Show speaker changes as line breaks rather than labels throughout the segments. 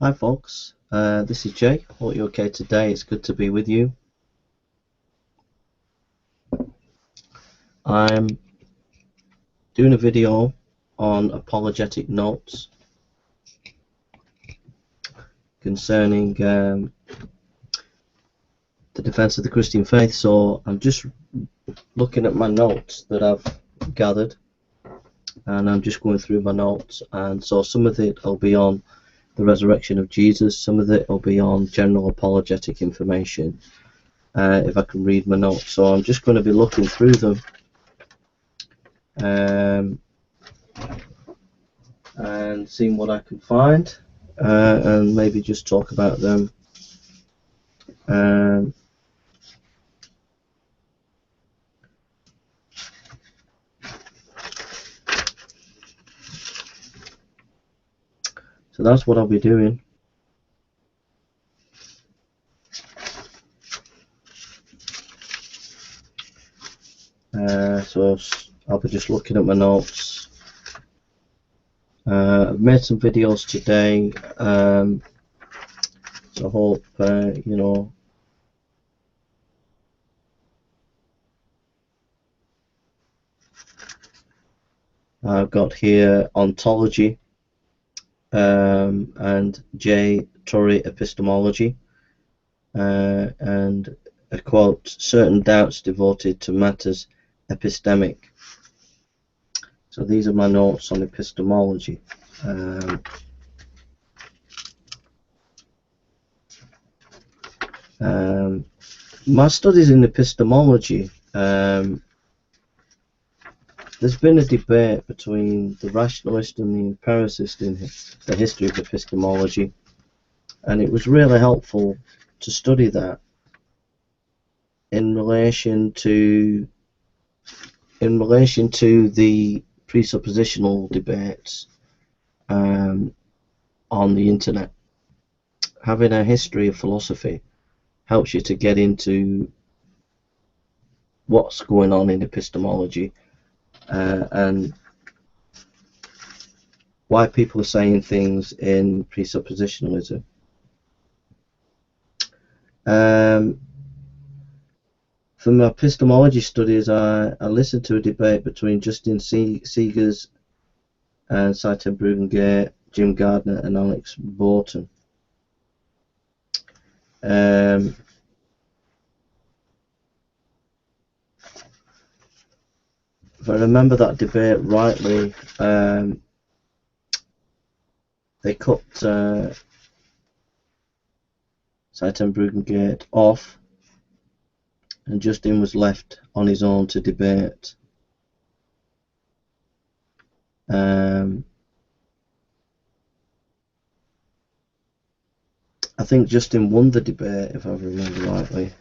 Hi folks, this is Jay. Hope you're okay today. It's good to be with you. I'm doing a video on apologetic notes concerning the defense of the Christian faith. So I'm just looking at my notes that I've gathered, and I'm just going through my notes. And so some of it will be on the resurrection of Jesus, some of it will be on general apologetic information, if I can read my notes. So I'm just going to be looking through them and seeing what I can find, and maybe just talk about them. So that's what I'll be doing. So I'll be just looking at my notes. I've made some videos today, so I hope you know, I've got here ontology and J. Torrey epistemology, and a quote, certain doubts devoted to matters epistemic. So these are my notes on epistemology. My studies in epistemology, there's been a debate between the rationalist and the empiricist in the history of epistemology, and it was really helpful to study that in relation to the presuppositional debates on the internet. Having a history of philosophy helps you to get into what's going on in epistemology, and why people are saying things in presuppositionalism. For my epistemology studies, I listened to a debate between Justin Seegers and Seitan Brugengate, Jim Gardner and Alex Borton. If I remember that debate rightly, they cut Seitan Brugengate off, and Justin was left on his own to debate. I think Justin won the debate, if I remember rightly.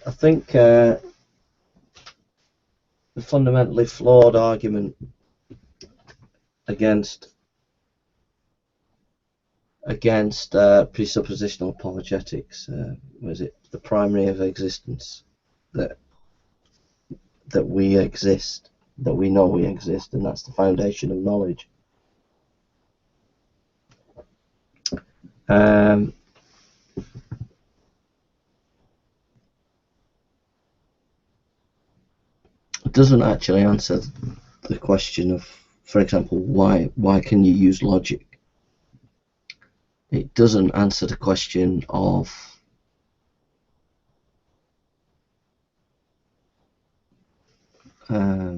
I think the fundamentally flawed argument against presuppositional apologetics, was it the primary of existence, that we exist, that we know we exist, and that's the foundation of knowledge. It doesn't actually answer the question of, for example, why can you use logic? It doesn't answer the question of how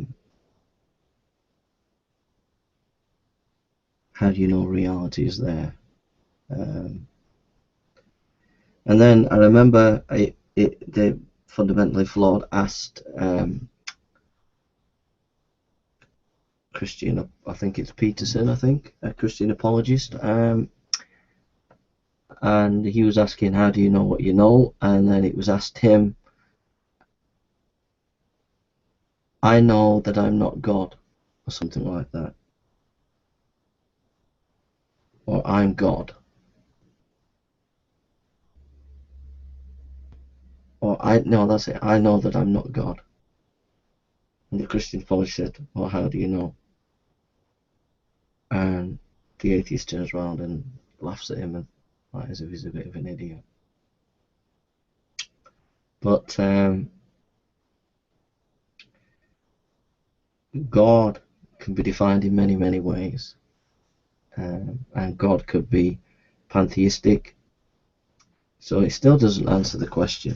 do you know reality is there? And then I remember the fundamentally flawed asked Christian, I think it's Peterson, a Christian apologist, and he was asking, how do you know what you know? And then it was asked him, I know that I'm not God, or something like that, or I'm God, or that's it, I know that I'm not God. And the Christian apologist said, well, how do you know? And the atheist turns around and laughs at him, and like, as if he's a bit of an idiot. But God can be defined in many, many ways, and God could be pantheistic. So it still doesn't answer the question,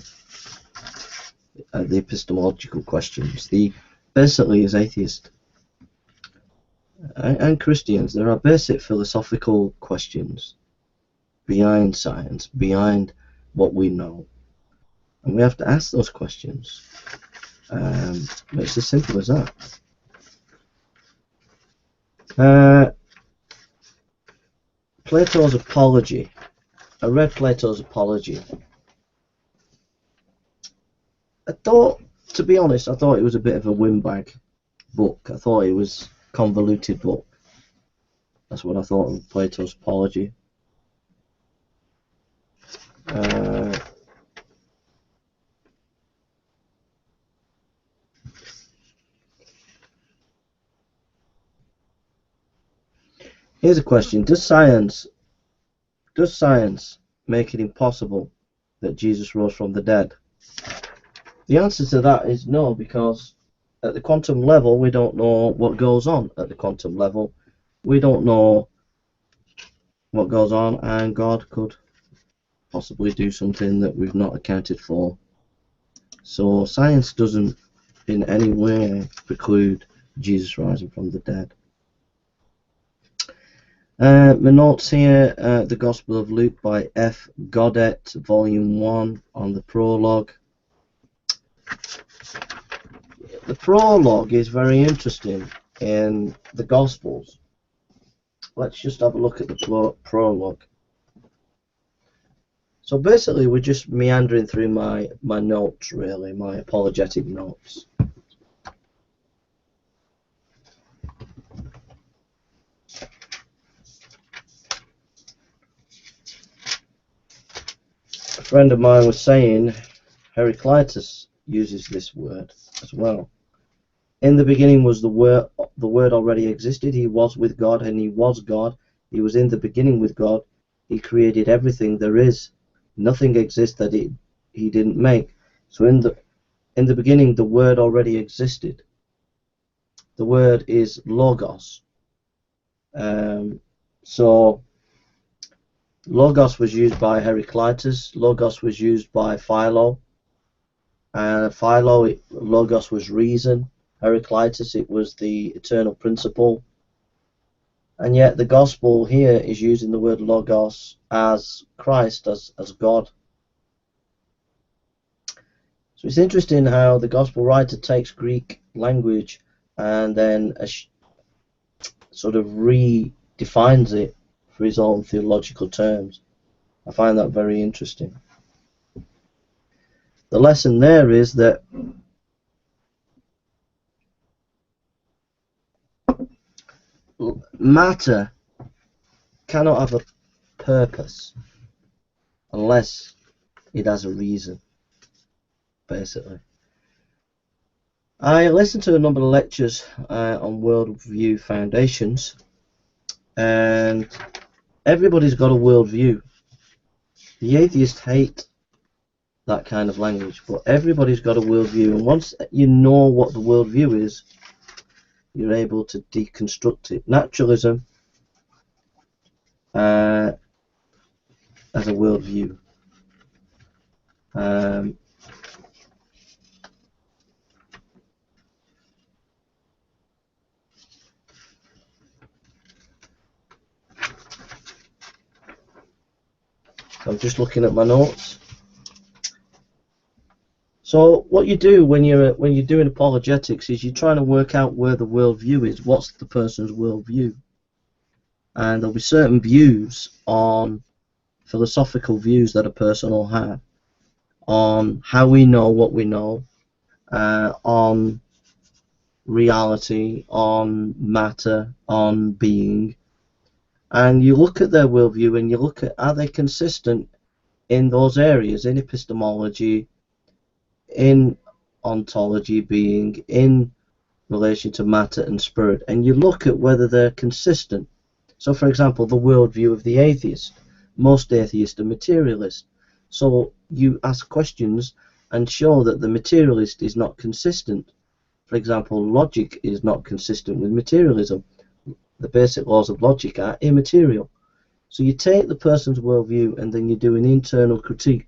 the epistemological questions. Basically, as atheists and Christians, there are basic philosophical questions behind science, behind what we know, and we have to ask those questions. It's as simple as that. Plato's Apology. I read Plato's Apology. To be honest, I thought it was a bit of a windbag book. I thought it was a convoluted book. That's what I thought of Plato's Apology. Here's a question: Does science make it impossible that Jesus rose from the dead? The answer to that is no, because at the quantum level we don't know what goes on at the quantum level. We don't know what goes on, and God could possibly do something that we've not accounted for. So science doesn't in any way preclude Jesus rising from the dead. My notes here, the Gospel of Luke by F. Godet, Volume 1, on the prologue. The prologue is very interesting in the Gospels. Let's just have a look at the prologue. So basically we're just meandering through my notes, really, my apologetic notes. A friend of mine was saying Heraclitus uses this word as well. In the beginning was the word already existed. He was with God, and he was God. He was in the beginning with God. He created everything there is. Nothing exists that he didn't make. So in the beginning, the word already existed. The word is logos. So logos was used by Heraclitus. Logos was used by Philo. Logos was reason. Heraclitus, it was the eternal principle. And yet the gospel here is using the word logos as Christ, as God. So it's interesting how the gospel writer takes Greek language and then sort of redefines it for his own theological terms. I find that very interesting. The lesson there is that matter cannot have a purpose unless it has a reason, basically. I listened to a number of lectures on worldview foundations, and everybody's got a worldview. The atheists hate that kind of language, but everybody's got a worldview, and once you know what the worldview is, you're able to deconstruct it. Naturalism as a worldview. I'm just looking at my notes. So what you do when you're doing apologetics is you're trying to work out where the worldview is. What's the person's worldview? And there'll be certain views on philosophical views that a person will have on how we know what we know, on reality, on matter, on being. And you look at their worldview and you look at, are they consistent in those areas, in epistemology, in ontology, being, in relation to matter and spirit, and you look at whether they're consistent. So, for example, the worldview of the atheist. Most atheists are materialists. So you ask questions and show that the materialist is not consistent. For example, logic is not consistent with materialism. The basic laws of logic are immaterial. So you take the person's worldview and then you do an internal critique.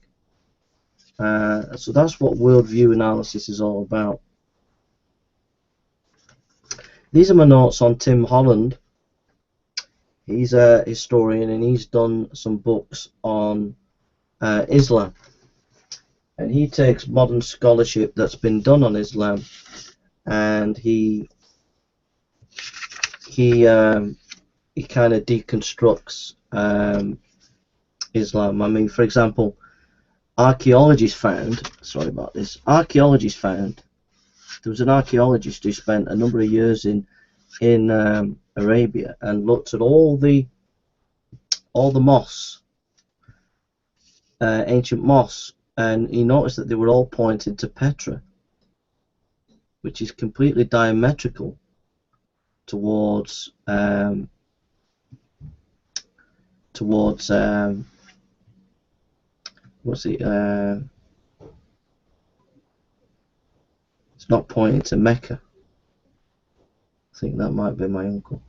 So that's what worldview analysis is all about. These are my notes on Tim Holland. He's a historian and he's done some books on Islam. And he takes modern scholarship that's been done on Islam and he kind of deconstructs Islam. I mean, for example, archaeologists found, sorry about this, archaeologists found, there was an archaeologist who spent a number of years in Arabia and looked at all the mosques, ancient mosques, and he noticed that they were all pointing to Petra, which is completely diametrical towards what's it? It's not pointing to Mecca. I think that might be my uncle.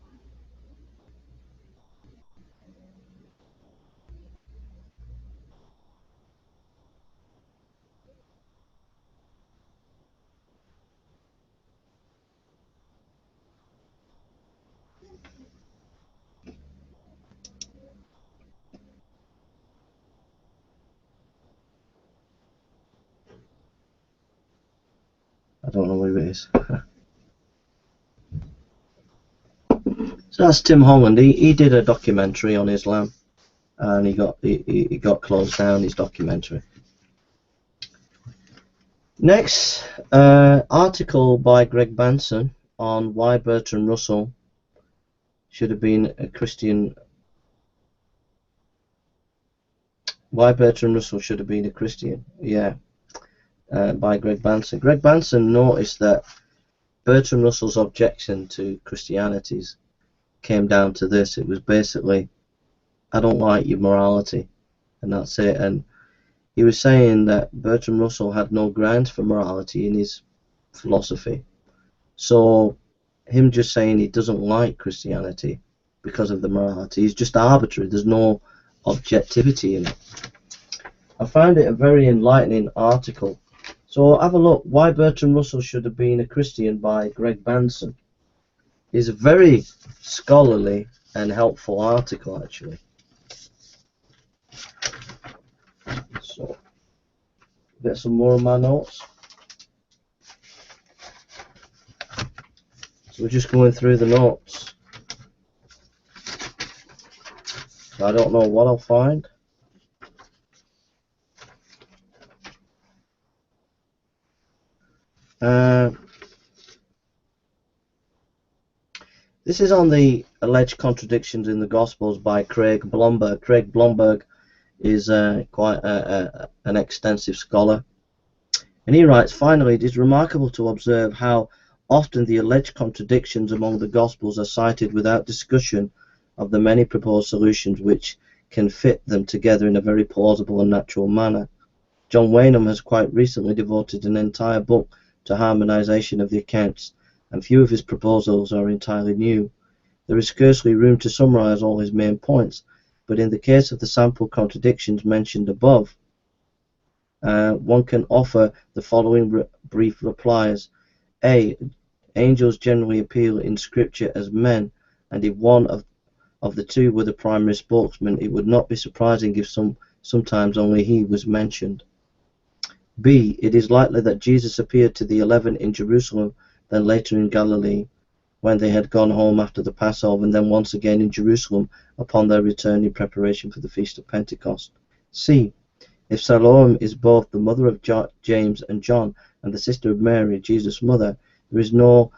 I don't know who it is. So that's Tim Holland. He did a documentary on Islam, and he got closed down, his documentary. Next, article by Greg Benson on why Bertrand Russell should have been a Christian. Why Bertrand Russell should have been a Christian? Yeah, by Greg Benson. Greg Benson noticed that Bertrand Russell's objection to Christianity came down to this. It was basically, I don't like your morality, and that's it. And he was saying that Bertrand Russell had no grounds for morality in his philosophy. So him just saying he doesn't like Christianity because of the morality is just arbitrary. There's no objectivity in it. I found it a very enlightening article. So have a look. Why Bertrand Russell should have been a Christian by Greg Benson. It's a very scholarly and helpful article, actually. So, get some more of my notes. So we're just going through the notes. So I don't know what I'll find. This is on the alleged contradictions in the Gospels by Craig Blomberg. Craig Blomberg is quite an extensive scholar. And he writes, finally, it is remarkable to observe how often the alleged contradictions among the Gospels are cited without discussion of the many proposed solutions which can fit them together in a very plausible and natural manner. John Wainham has quite recently devoted an entire book to harmonization of the accounts, and few of his proposals are entirely new. There is scarcely room to summarize all his main points, but in the case of the sample contradictions mentioned above, one can offer the following brief replies. A. Angels generally appear in Scripture as men, and if one of the two were the primary spokesman, it would not be surprising if sometimes only he was mentioned. B. It is likely that Jesus appeared to the 11 in Jerusalem, then later in Galilee, when they had gone home after the Passover, and then once again in Jerusalem upon their return in preparation for the Feast of Pentecost. C. If Salome is both the mother of James and John and the sister of Mary, Jesus' mother, there is no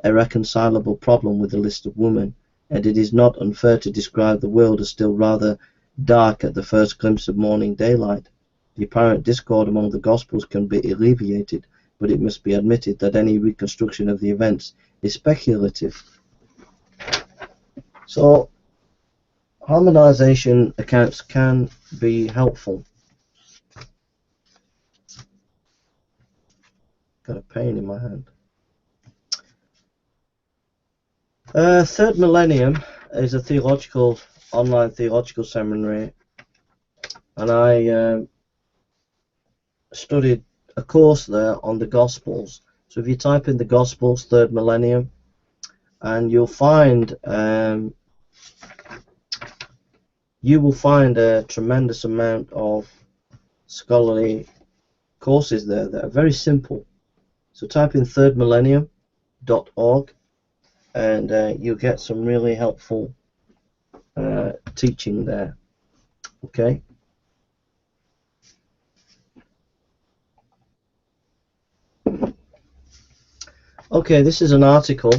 irreconcilable problem with the list of women, and it is not unfair to describe the world as still rather dark at the first glimpse of morning daylight. The apparent discord among the Gospels can be alleviated, but it must be admitted that any reconstruction of the events is speculative. So harmonization accounts can be helpful. Got a pain in my hand. Third Millennium is a online theological seminary, and I studied a course there on the Gospels. So if you type in the Gospels, Third Millennium, and you'll find a tremendous amount of scholarly courses there that are very simple. So type in thirdmillennium.org, and you'll get some really helpful teaching there. Okay. Okay, this is an article.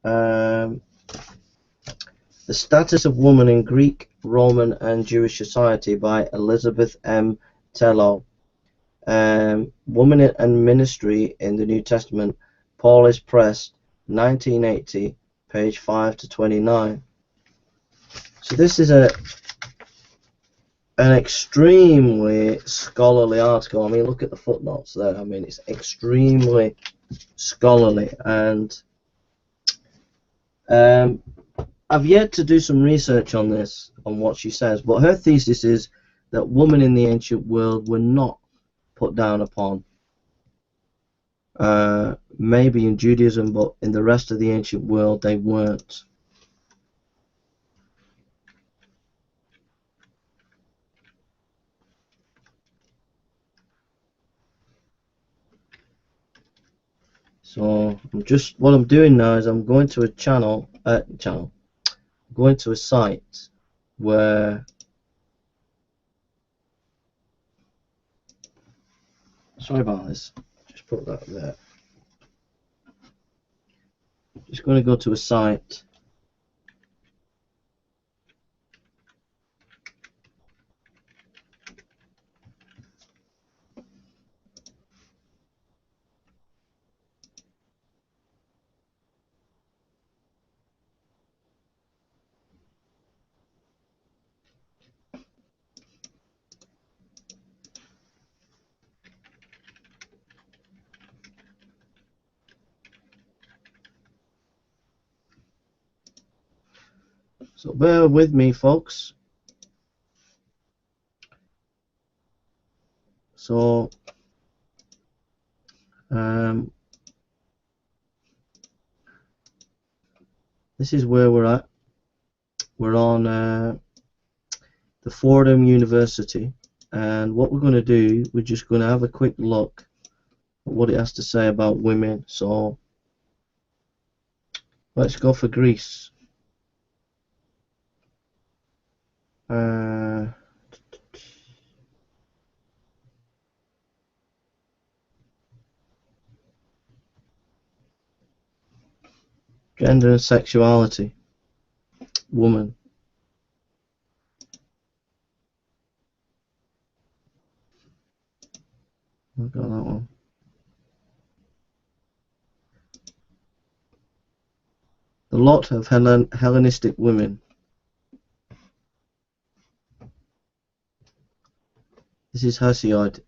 The Status of Woman in Greek, Roman, and Jewish Society by Elizabeth M. Tello. Woman and Ministry in the New Testament, Paulist Press, 1980, page 5 to 29. So this is an extremely scholarly article. I mean, look at the footnotes there. I mean, it's extremely scholarly, and I've yet to do some research on this, on what she says, but her thesis is that women in the ancient world were not put down upon. Maybe in Judaism, but in the rest of the ancient world they weren't. So what I'm doing now is I'm going to a going to a site where, sorry about this, just put that there. Just going to go to a site so bear with me, folks. So this is where we're at. We're on the Fordham University, and what we're going to do, we're just going to have a quick look at what it has to say about women. So let's go for Greece. Gender and sexuality. Woman. I've got that one. The lot of Hellenistic women. This is Hesiod,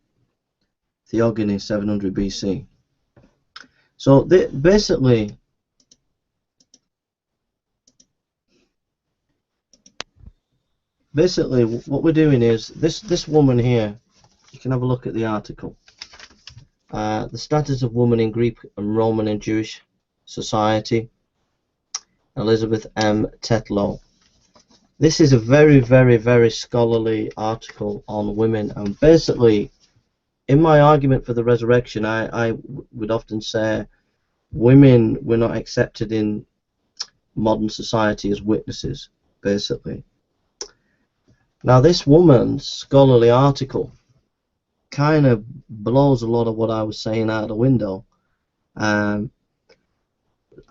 Theogony, 700 BC. So basically, what we're doing is this woman here. You can have a look at the article. The Status of Woman in Greek and Roman and Jewish Society, Elizabeth M. Tetlow. This is a very, very, very scholarly article on women, and basically, in my argument for the resurrection, I would often say women were not accepted in modern society as witnesses, basically. Now, this woman's scholarly article kind of blows a lot of what I was saying out the window. I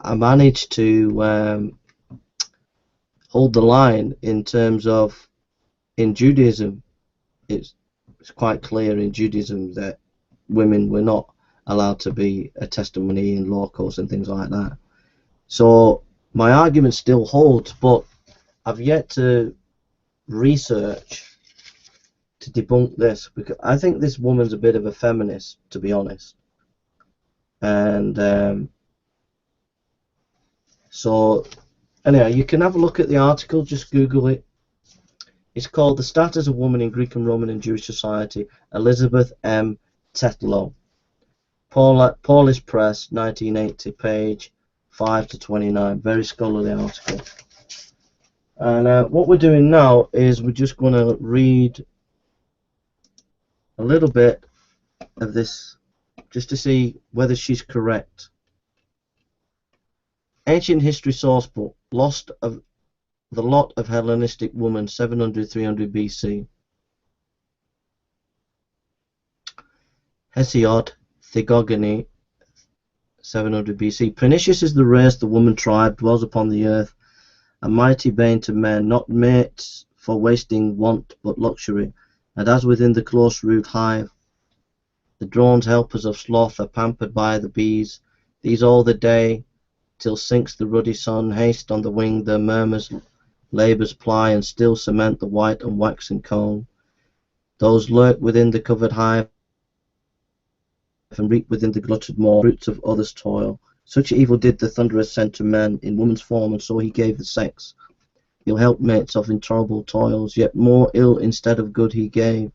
managed to hold the line in terms of, in Judaism, it's quite clear in Judaism that women were not allowed to be a testimony in law courts and things like that. So my argument still holds, but I've yet to research to debunk this, because I think this woman's a bit of a feminist, to be honest. And so anyway, you can have a look at the article, just Google it. It's called The Status of Woman in Greek and Roman and Jewish Society, Elizabeth M. Tetlow, Paulist Press, 1980, page 5 to 29. Very scholarly article. And what we're doing now is we're just going to read a little bit of this just to see whether she's correct. Ancient History Sourcebook, The Lot of Hellenistic Woman, 700-300 BC. Hesiod, Thegogony, 700 BC. Pernicious is the race, the woman tribe, dwells upon the earth, a mighty bane to men, not mates for wasting want, but luxury. And as within the close-roofed hive, the drones helpers of sloth are pampered by the bees, these all the day, till sinks the ruddy sun, haste on the wing, their murmurs, labours ply, and still cement the white and waxen cone. Those lurk within the covered hive, and reap within the glutted maw fruits of others' toil. Such evil did the Thunderer send to men in woman's form, and so he gave the sex ill helpmates of intolerable toils, yet more ill instead of good he gave.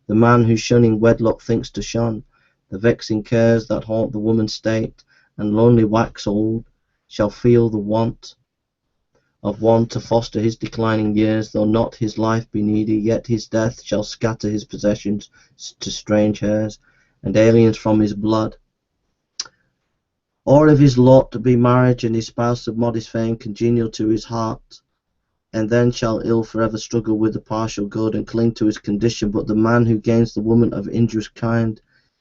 The man who shunning wedlock thinks to shun the vexing cares that haunt the woman's state, and lonely wax old, shall feel the want of one to foster his declining years, though not his life be needy, yet his death shall scatter his possessions to strange heirs, and aliens from his blood. Or if his lot to be marriage, and his spouse of modest fame congenial to his heart, and then shall ill forever struggle with the partial good, and cling to his condition. But the man who gains the woman of injurious kind,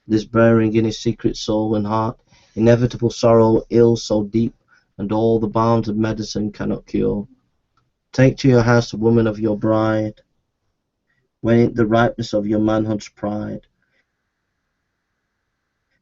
lives bearing in his secret soul and heart inevitable sorrow, ill so deep, and all the balms of medicine cannot cure. Take to your house the woman of your bride, when the ripeness of your manhood's pride.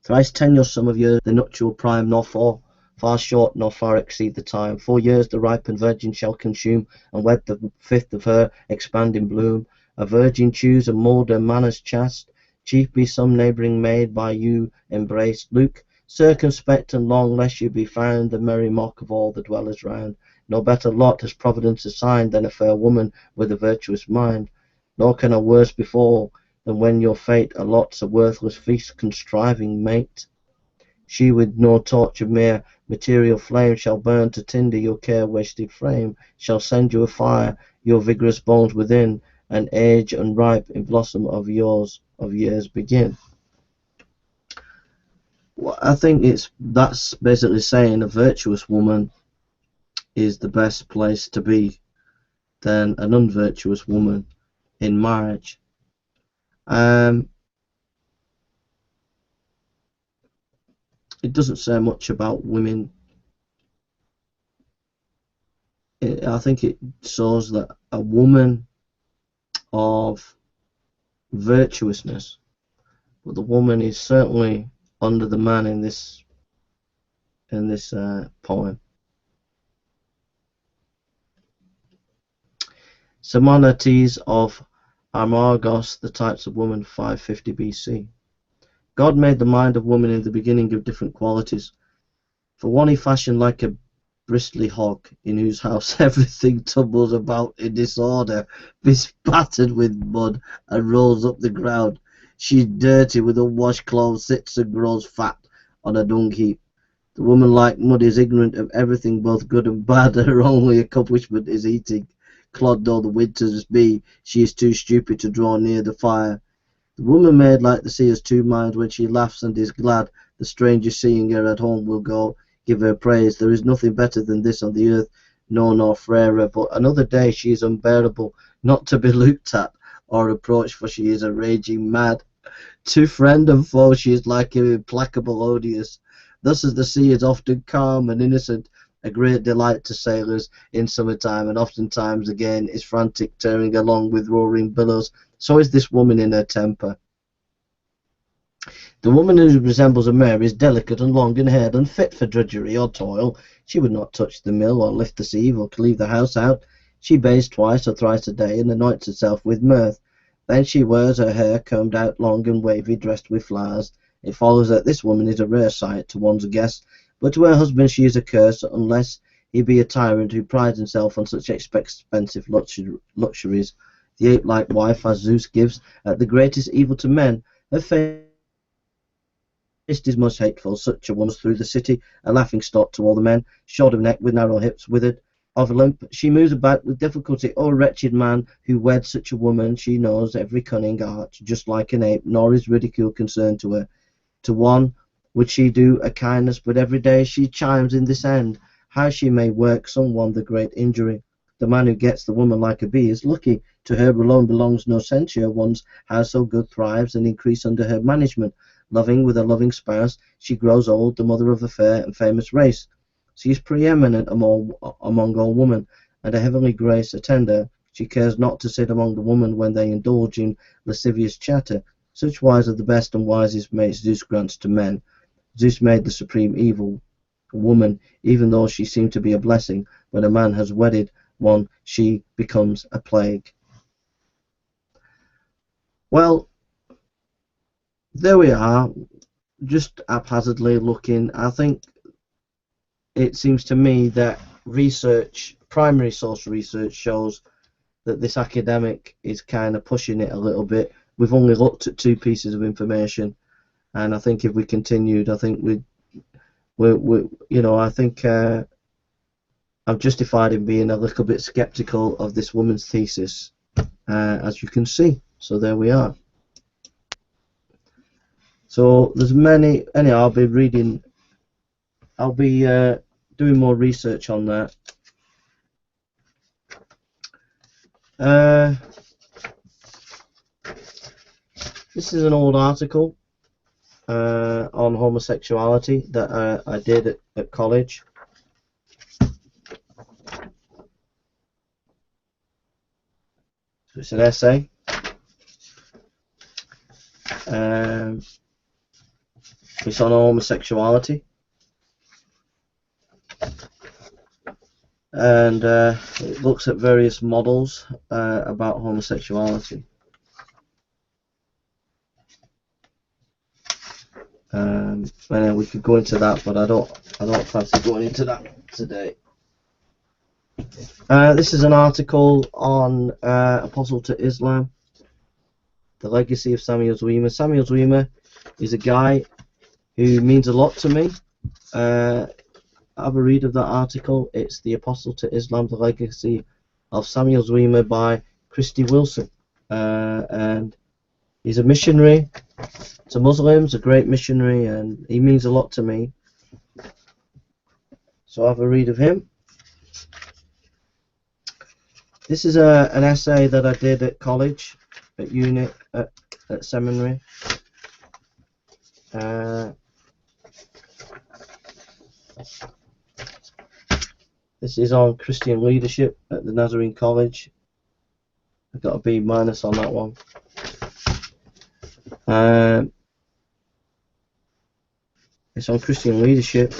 Thrice 10 your sum of years, the nuptial prime, nor far short, nor far exceed the time. 4 years the ripened virgin shall consume, and wed the 5th of her expanding bloom. A virgin choose, and mould her manners chaste, chief be some neighbouring maid by you embraced. Look circumspect and long, lest you be found the merry mock of all the dwellers round. No better lot has Providence assigned than a fair woman with a virtuous mind. Nor can a worse befall than when your fate allots a worthless feast contriving mate. She with no torch of mere material flame shall burn to tinder your care-wasted frame, shall send you a fire your vigorous bones within, and age unripe in blossom of years begin. Well, I think that's basically saying a virtuous woman is the best place to be than an unvirtuous woman in marriage. It doesn't say much about women. I think it shows that a woman of virtuousness, but the woman is certainly under the man in this poem. Simonides of Amargos, the types of woman, 550 BC. God made the mind of woman in the beginning of different qualities. For one he fashioned like a bristly hog, in whose house everything tumbles about in disorder, bespattered with mud, and rolls up the ground. She's dirty with unwashed clothes, sits and grows fat on a dung heap. The woman, like mud, is ignorant of everything, both good and bad. Her only accomplishment is eating. Clod though the winters be, she is too stupid to draw near the fire. The woman made like the sea has two minds. When she laughs and is glad, the stranger seeing her at home will go give her praise. There is nothing better than this on the earth, no, nor fairer. But another day she is unbearable, not to be looked at or approached, for she is a raging mad. To friend and foe she is like implacable odious. Thus as the sea is often calm and innocent, a great delight to sailors in summertime, and oftentimes again is frantic, tearing along with roaring billows, so is this woman in her temper. The woman who resembles a mare is delicate and long and haired, unfit for drudgery or toil. She would not touch the mill or lift the sieve or cleave the house out. She bathes twice or thrice a day and anoints herself with myrrh. Then she wears her hair combed out long and wavy, dressed with flowers. It follows that this woman is a rare sight to one's guests, but to her husband she is a curse, unless he be a tyrant who prides himself on such expensive luxuries. The ape-like wife, as Zeus gives, at the greatest evil to men. Her face is most hateful. Such a woman through the city, a laughing stock to all the men, short of neck, with narrow hips, withered of a limp. She moves about with difficulty. O wretched man who weds such a woman! She knows every cunning art, just like an ape, nor is ridicule concerned to her. To one would she do a kindness, but every day she chimes in this end, how she may work some one the great injury. The man who gets the woman like a bee is lucky. To her alone belongs no censure. One's household good thrives and increase under her management. Loving with a loving spouse, she grows old, the mother of a fair and famous race. She is preeminent among all women, and a heavenly grace attend her. She cares not to sit among the women when they indulge in lascivious chatter. Such wives are the best and wisest mates Zeus grants to men. Zeus made the supreme evil, woman, even though she seemed to be a blessing. When a man has wedded one, she becomes a plague. Well, there we are, just haphazardly looking. I think it seems to me that research, primary source research, shows that this academic is kind of pushing it a little bit. We've only looked at 2 pieces of information, and I think if we continued, I think I think I'm justified in being a little bit skeptical of this woman's thesis, as you can see. So there we are. So there's many. Anyhow, I'll be reading. I'll be doing more research on that. This is an old article on homosexuality that I did at college. So it's an essay. It's on homosexuality. And it looks at various models about homosexuality. And we could go into that, but I don't fancy going into that today. This is an article on Apostle to Islam, the legacy of Samuel Zwemer. Samuel Zwemer is a guy who means a lot to me. Have a read of that article. It's The Apostle to Islam, the Legacy of Samuel Zwemer by Christy Wilson. And he's a missionary to Muslims, a great missionary, and he means a lot to me. So have a read of him. This is an essay that I did at college, at uni, at seminary. This is on Christian leadership at the Nazarene College. I got a B- on that one. It's on Christian leadership,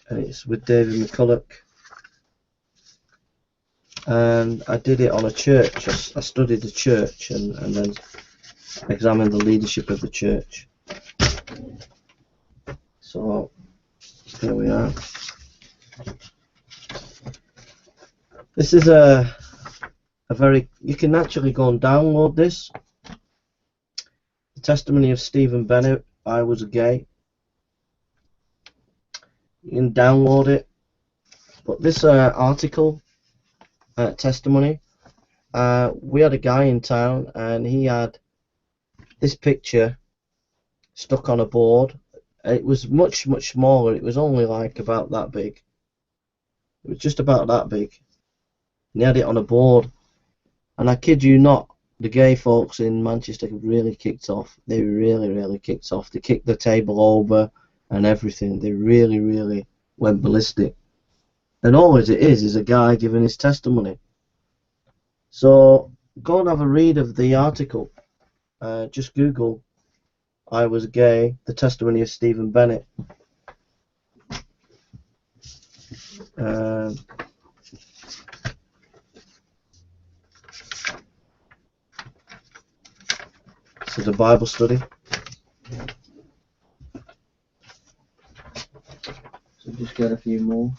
and it's with David McCulloch. And I did it on a church. I studied the church and then examined the leadership of the church. So here we are. This is a very, you can actually go and download this. The testimony of Stephen Bennett, I was gay. You can download it. But this article, testimony, we had a guy in town and he had this picture stuck on a board. It was much smaller. It was only like about that big. It was just about that big. And he had it on a board. And I kid you not, the gay folks in Manchester really kicked off. They really kicked off. They kicked the table over and everything. They really went ballistic. And all it is a guy giving his testimony. So go and have a read of the article. Just Google "I was gay," the testimony of Stephen Bennett. to the Bible study. So just get a few more.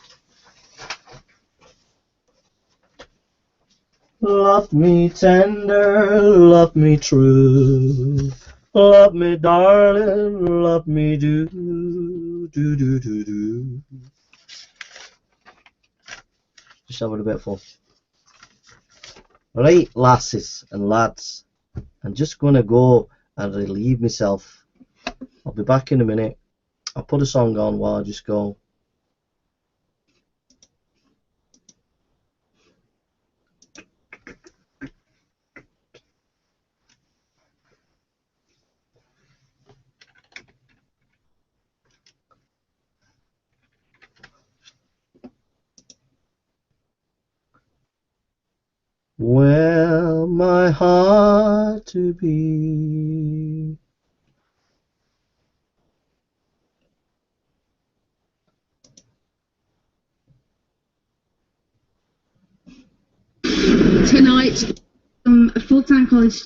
Love me tender, love me true, love me darling, love me do. Just having a bit of fun. Right, lasses and lads, I'm just going to go and relieve myself. I'll be back in a minute. I'll put a song on while I just go. Well, my heart to be.
Tonight, a full-time college.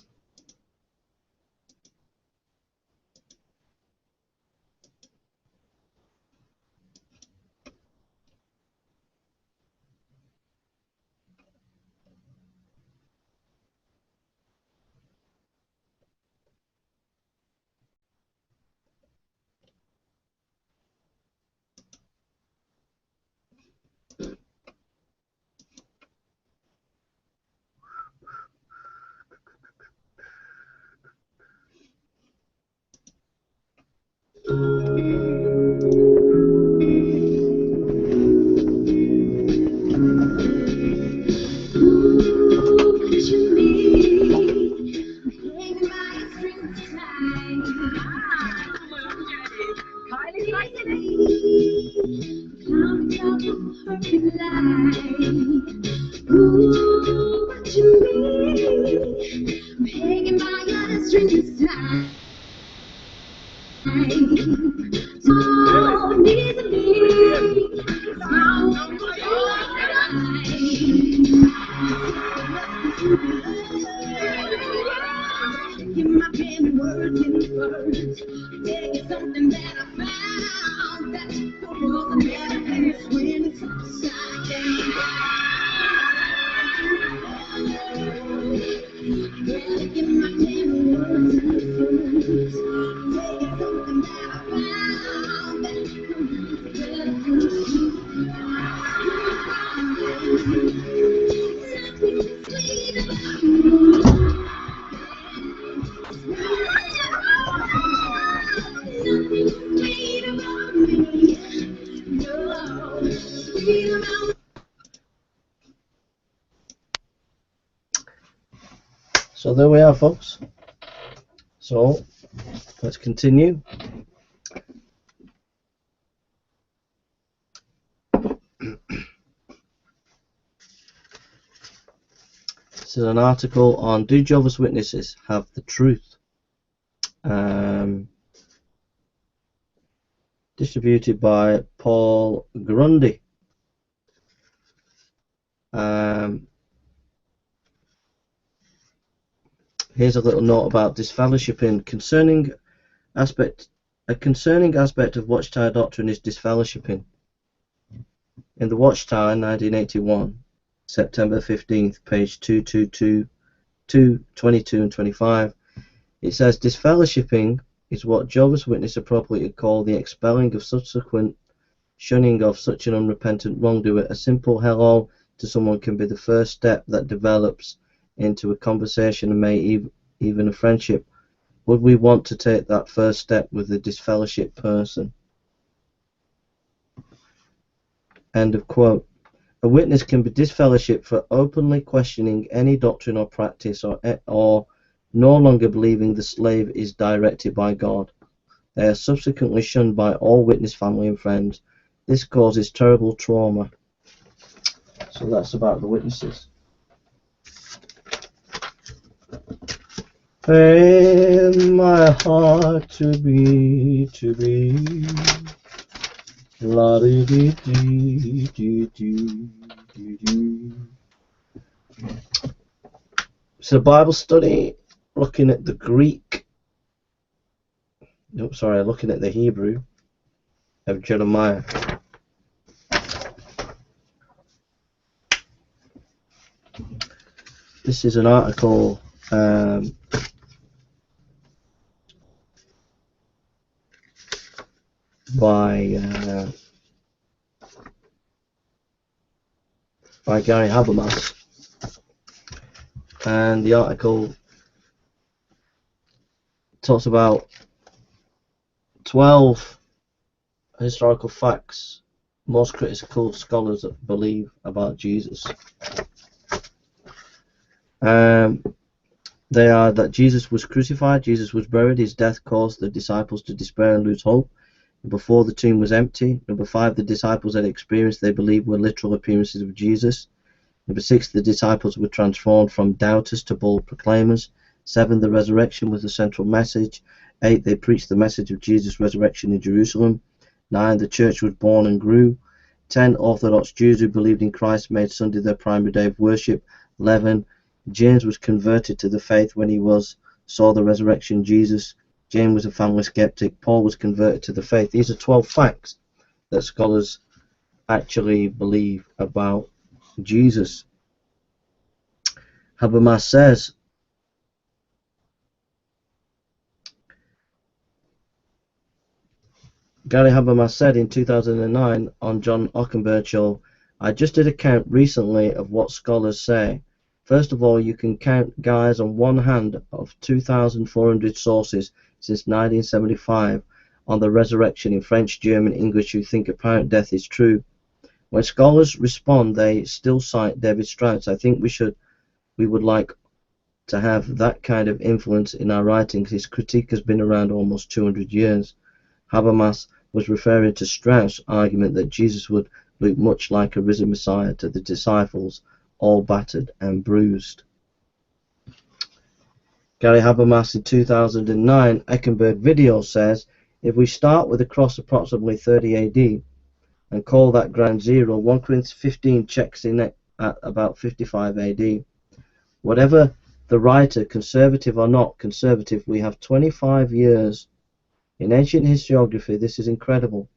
So there we are, folks. So let's continue. This is an article on Do Jehovah's Witnesses Have the Truth? Distributed by Paul Grundy. Here's a little note about disfellowshipping. A concerning aspect of Watchtower doctrine is disfellowshipping. In the Watchtower, 1981, September 15th, page 222, 222 and 25, it says, disfellowshipping is what Jehovah's Witnesses appropriately call the expelling of subsequent shunning of such an unrepentant wrongdoer. A simple hello to someone can be the first step that develops into a conversation and may even a friendship. Would we want to take that first step with the disfellowship person? End of quote. A witness can be disfellowshipped for openly questioning any doctrine or practice or no longer believing the slave is directed by God. They are subsequently shunned by all witness family and friends. This causes terrible trauma. So that's about the witnesses. In my heart to be, la dee dee dee dee dee dee. So Bible study, looking at the Greek Nope, sorry, looking at the Hebrew of Jeremiah. This is an article by Gary Habermas, and the article talks about 12 historical facts most critical scholars believe about Jesus. They are that Jesus was crucified, Jesus was buried, his death caused the disciples to despair and lose hope. Number 4, the tomb was empty. Number 5, the disciples had experienced they believed were literal appearances of Jesus. Number 6, the disciples were transformed from doubters to bold proclaimers. 7, the resurrection was the central message. 8, they preached the message of Jesus' resurrection in Jerusalem. 9, the church was born and grew. 10, Orthodox Jews who believed in Christ made Sunday their primary day of worship. 11, James was converted to the faith when he saw the resurrection Jesus. James was a family skeptic. Paul was converted to the faith. These are 12 facts that scholars actually believe about Jesus. Habermas says, Gary Habermas said in 2009 on John Ockenberg show, I just did a count recently of what scholars say. First of all, you can count guys on one hand of 2,400 sources since 1975 on the resurrection in French, German, English who think apparent death is true. When scholars respond, they still cite David Strauss. I think we would like to have that kind of influence in our writings. His critique has been around almost 200 years. Habermas was referring to Strauss' argument that Jesus would look much like a risen Messiah to the disciples, all battered and bruised. Gary Habermas in 2009 Eckenberg video says, if we start with the cross approximately 30 AD and call that ground zero, 1 Corinthians 15 checks in at about 55 AD. Whatever the writer, conservative or not conservative, we have 25 years. In ancient historiography, this is incredible.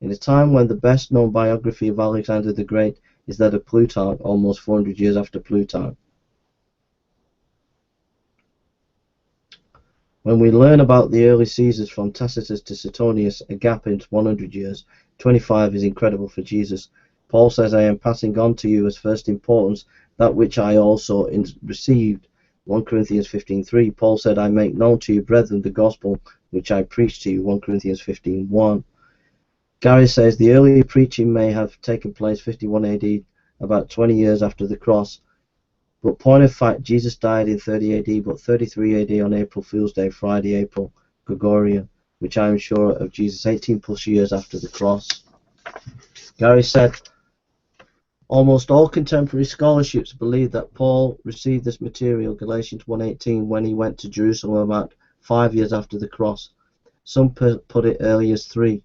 In a time when the best known biography of Alexander the Great is that of Plutarch, almost 400 years after Plutarch. When we learn about the early Caesars from Tacitus to Suetonius, a gap in 100 years, 25 is incredible for Jesus. Paul says, I am passing on to you as first importance that which I also received. 1 Corinthians 15:3. Paul said, I make known to you, brethren, the gospel which I preached to you. 1 Corinthians 15:1. Gary says the earlier preaching may have taken place 51 AD, about 20 years after the cross. But point of fact, Jesus died in 30 AD, but 33 AD on April Fool's Day, Friday, April, Gregorian, which I am sure of Jesus 18 plus years after the cross. Gary said, almost all contemporary scholarships believe that Paul received this material, Galatians 1:18, when he went to Jerusalem about 5 years after the cross. Some put it early as 3,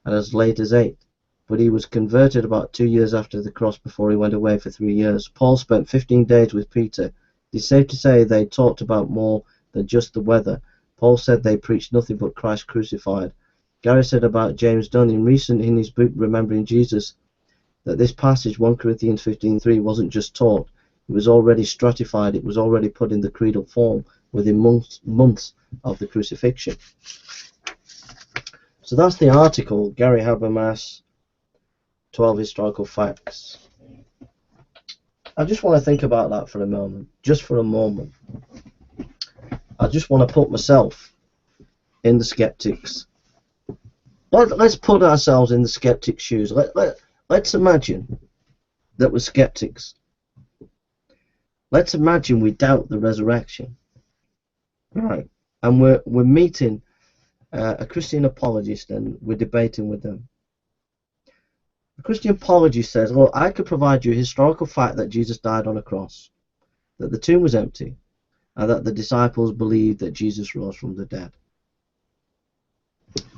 and as late as 8. But he was converted about 2 years after the cross before he went away for 3 years. Paul spent 15 days with Peter. It's safe to say they talked about more than just the weather. Paul said they preached nothing but Christ crucified. Gary said about James Dunn in his book Remembering Jesus that this passage 1 Corinthians 15:3 wasn't just taught, it was already stratified, it was already put in the creedal form within months of the crucifixion. So that's the article, Gary Habermas, 12 historical facts. I just want to think about that for a moment, just for a moment. I just want to put myself in the skeptics. Let's put ourselves in the skeptic's shoes. Let's imagine that we're skeptics. Let's imagine we doubt the resurrection. Right. And we're meeting a Christian apologist and we're debating with them. The Christian apologist says, well, I could provide you a historical fact that Jesus died on a cross, that the tomb was empty, and that the disciples believed that Jesus rose from the dead.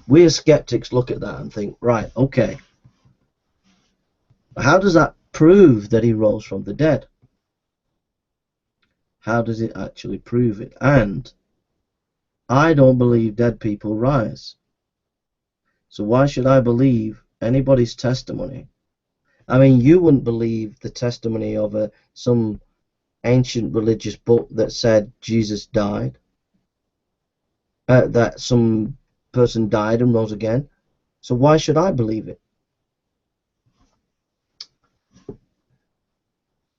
We as skeptics look at that and think, right, okay, how does that prove that he rose from the dead? How does it actually prove it? And I don't believe dead people rise. So why should I believe anybody's testimony? I mean, you wouldn't believe the testimony of some ancient religious book that said Jesus died, that some person died and rose again. So why should I believe it?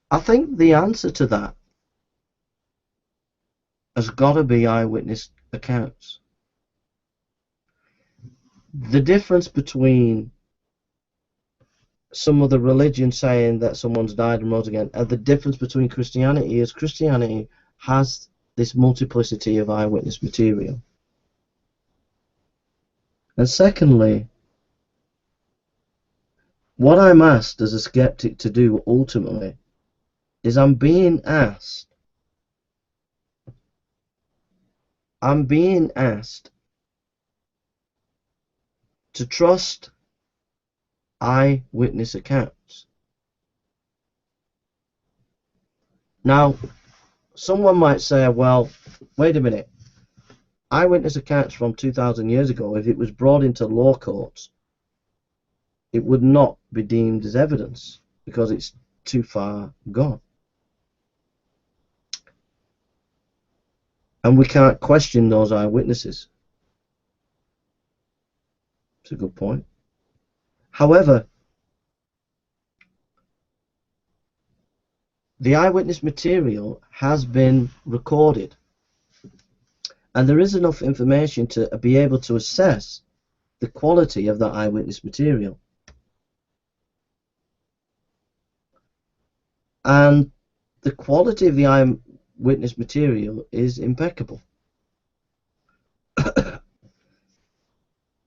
I think the answer to that has got to be eyewitness accounts. The difference between some other religion saying that someone's died and rose again, and the difference between Christianity is Christianity has this multiplicity of eyewitness material. And secondly, what I'm asked as a skeptic to do ultimately is I'm being asked to trust eyewitness accounts. Now, someone might say, well, wait a minute, eyewitness accounts from 2,000 years ago, if it was brought into law courts, it would not be deemed as evidence because it's too far gone. And we can't question those eyewitnesses. It's a good point. However, the eyewitness material has been recorded, and there is enough information to be able to assess the quality of that eyewitness material. And the quality of the eyewitness material is impeccable.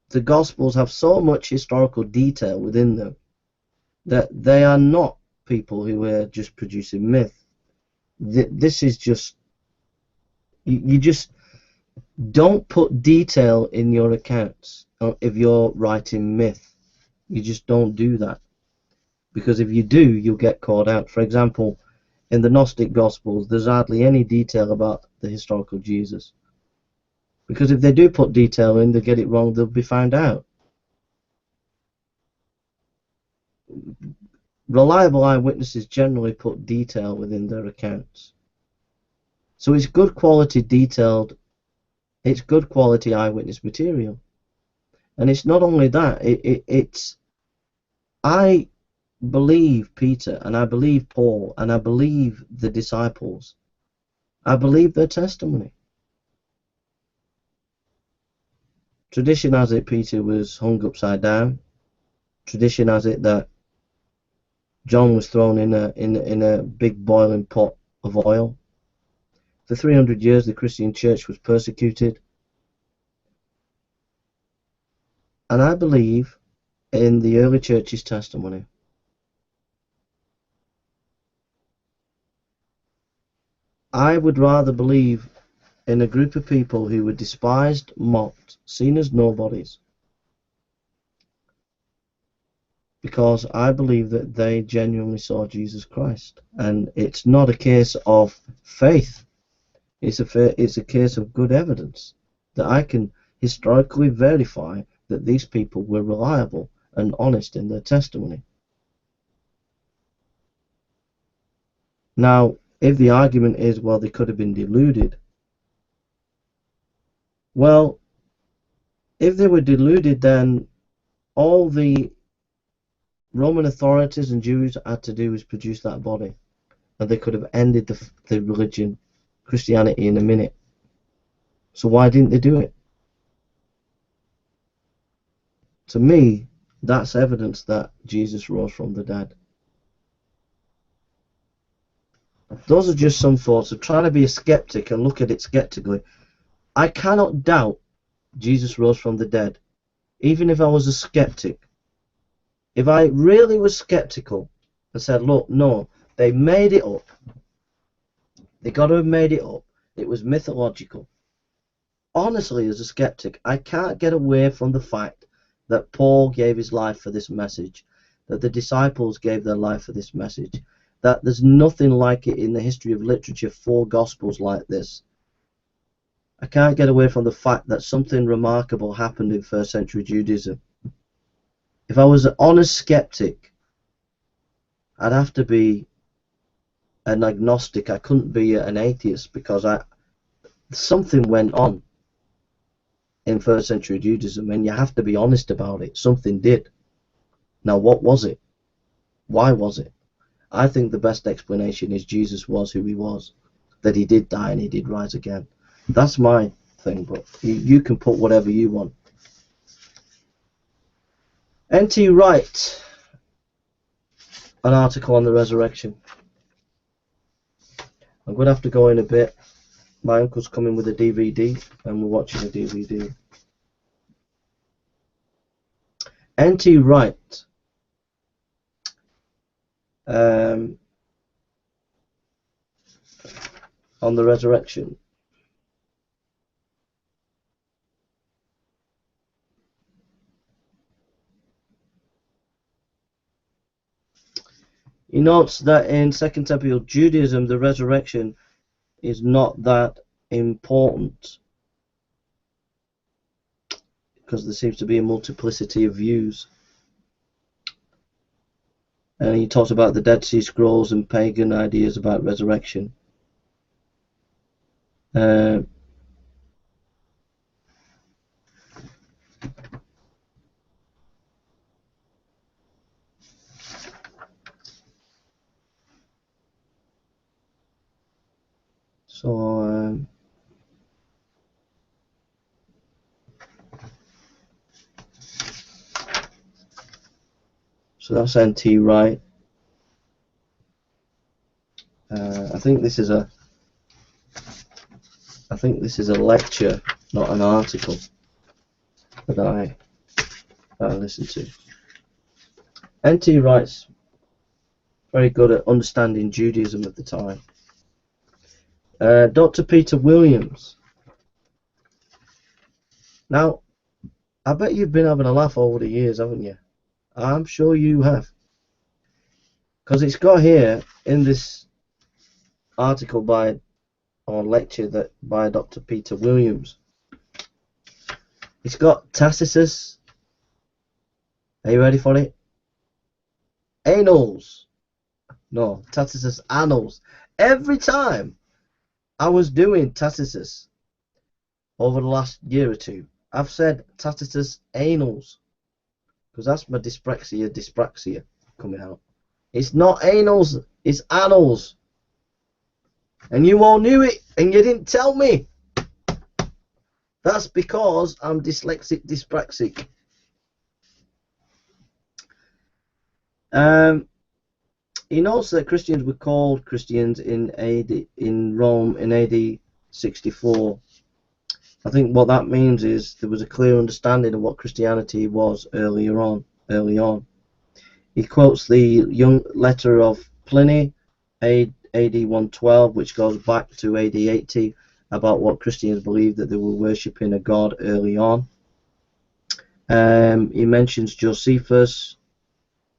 The Gospels have so much historical detail within them that they are not people who are just producing myth. This is just, you just don't put detail in your accounts if you're writing myth. You just don't do that, because if you do, you'll get caught out. For example, in the Gnostic Gospels, there's hardly any detail about the historical Jesus, because if they do put detail in, they get it wrong, they'll be found out. Reliable eyewitnesses generally put detail within their accounts. So it's good quality it's good quality eyewitness material. And it's not only that, I believe Peter, and I believe Paul, and I believe the disciples. I believe their testimony. Tradition has it Peter was hung upside down. Tradition has it that John was thrown in a big boiling pot of oil. For 300 years the Christian church was persecuted. And I believe in the early church's testimony. I would rather believe in a group of people who were despised, mocked, seen as nobodies, because I believe that they genuinely saw Jesus Christ. And it's not a case of faith, it's a case of good evidence that I can historically verify that these people were reliable and honest in their testimony. Now, if the argument is, well, they could have been deluded, well, if they were deluded, then all the Roman authorities and Jews had to do was produce that body, and they could have ended the religion, Christianity, in a minute. So why didn't they do it? To me, that's evidence that Jesus rose from the dead. Those are just some thoughts of trying to be a skeptic and look at it skeptically. I cannot doubt Jesus rose from the dead, even if I was a skeptic. If I really was skeptical and said, look, no, they made it up. They got to have made it up. It was mythological. Honestly, as a skeptic, I can't get away from the fact that Paul gave his life for this message, that the disciples gave their life for this message, that there's nothing like it in the history of literature, 4 Gospels like this. I can't get away from the fact that something remarkable happened in first century Judaism. If I was an honest skeptic, I'd have to be an agnostic. I couldn't be an atheist, because something went on in first century Judaism, and you have to be honest about it. Something did. Now, what was it? Why was it? I think the best explanation is Jesus was who he was, that he did die and he did rise again. That's my thing, but you can put whatever you want. N.T. Wright, an article on the resurrection. I'm going to have to go in a bit. My uncle's coming with a DVD and we're watching a DVD. N.T. Wright, on the resurrection. He notes that in Second Temple Judaism, the resurrection is not that important, because there seems to be a multiplicity of views. And he talks about the Dead Sea Scrolls and pagan ideas about resurrection. So that's N.T. Wright. I think this is a lecture, not an article, that I listened to. N.T. Wright's very good at understanding Judaism at the time. Dr. Peter Williams. Now, I bet you've been having a laugh over the years, haven't you? I'm sure you have. Because it's got here in this article or lecture by Dr. Peter Williams. It's got Tacitus. Are you ready for it? Annals. No, Tacitus Annals. Every time I was doing Tacitus over the last year or two, I've said Tacitus Annals, because that's my dyspraxia coming out. It's not annals, it's annals. And you all knew it, and you didn't tell me. That's because I'm dyspraxic. He notes that Christians were called Christians in Rome in AD 64. I think what that means is there was a clear understanding of what Christianity was early on. He quotes the young letter of Pliny, AD 112, which goes back to AD 80, about what Christians believed, that they were worshipping a god early on. He mentions Josephus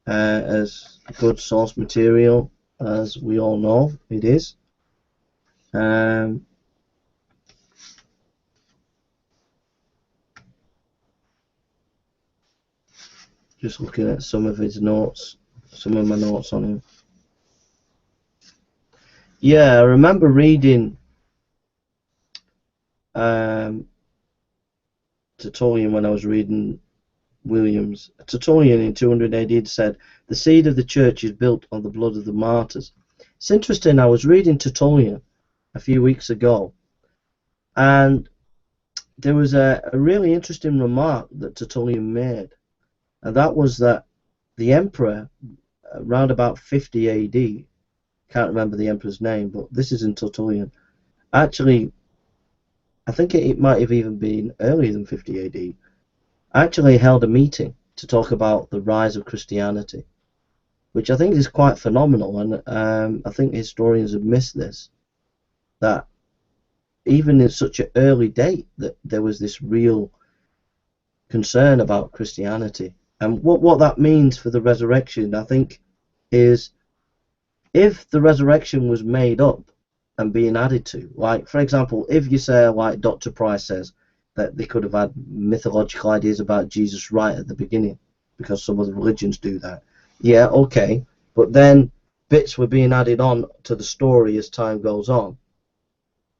as good source material, as we all know it is. Just looking at some of his notes, some of my notes on him. Yeah, I remember reading Tertullian when I was reading Williams. Tertullian in 200 AD said, "The seed of the church is built on the blood of the martyrs." It's interesting, I was reading Tertullian a few weeks ago, and there was a really interesting remark that Tertullian made, and that was that the emperor, around about 50 AD, can't remember the emperor's name, but this is in Tertullian, actually, I think it might have even been earlier than 50 AD, actually held a meeting to talk about the rise of Christianity, which I think is quite phenomenal, and I think historians have missed this, that even in such an early date that there was this real concern about Christianity. And what that means for the resurrection, I think, is if the resurrection was made up, and being added to. Like, for example, if you say, like Dr. Price says, that they could have had mythological ideas about Jesus right at the beginning, because some of the religions do that. Yeah, okay, but then bits were being added on to the story as time goes on.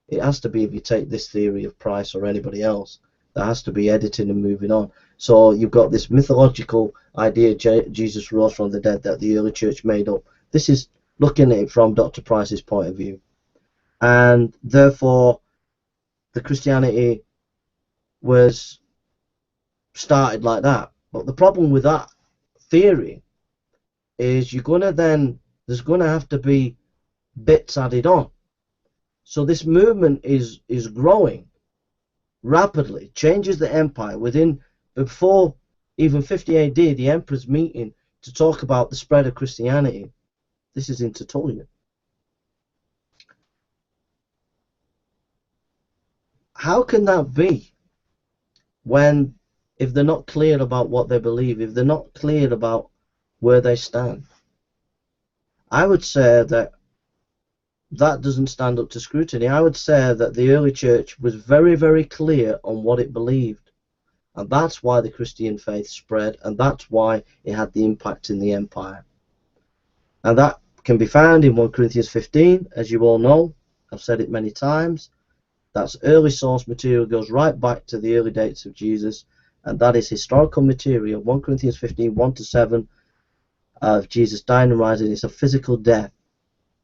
It has to be, if you take this theory of Price or anybody else, there has to be editing and moving on. So you've got this mythological idea Jesus rose from the dead that the early church made up. This is looking at it from Dr. Price's point of view. And therefore, the Christianity was started like that. But the problem with that theory is there's going to have to be bits added on. So this movement is growing rapidly, changes the empire. Before even 50 AD, the emperor's meeting to talk about the spread of Christianity. This is in Tertullian. How can that be when, if they're not clear about what they believe, if they're not clear about where they stand? I would say that doesn't stand up to scrutiny. I would say that the early church was very, very clear on what it believed. And that's why the Christian faith spread, and that's why it had the impact in the empire. And that can be found in 1 Corinthians 15, as you all know. I've said it many times. That's early source material, goes right back to the early dates of Jesus, and that is historical material. 1 Corinthians 15, 1-7, of Jesus dying and rising. It's a physical death.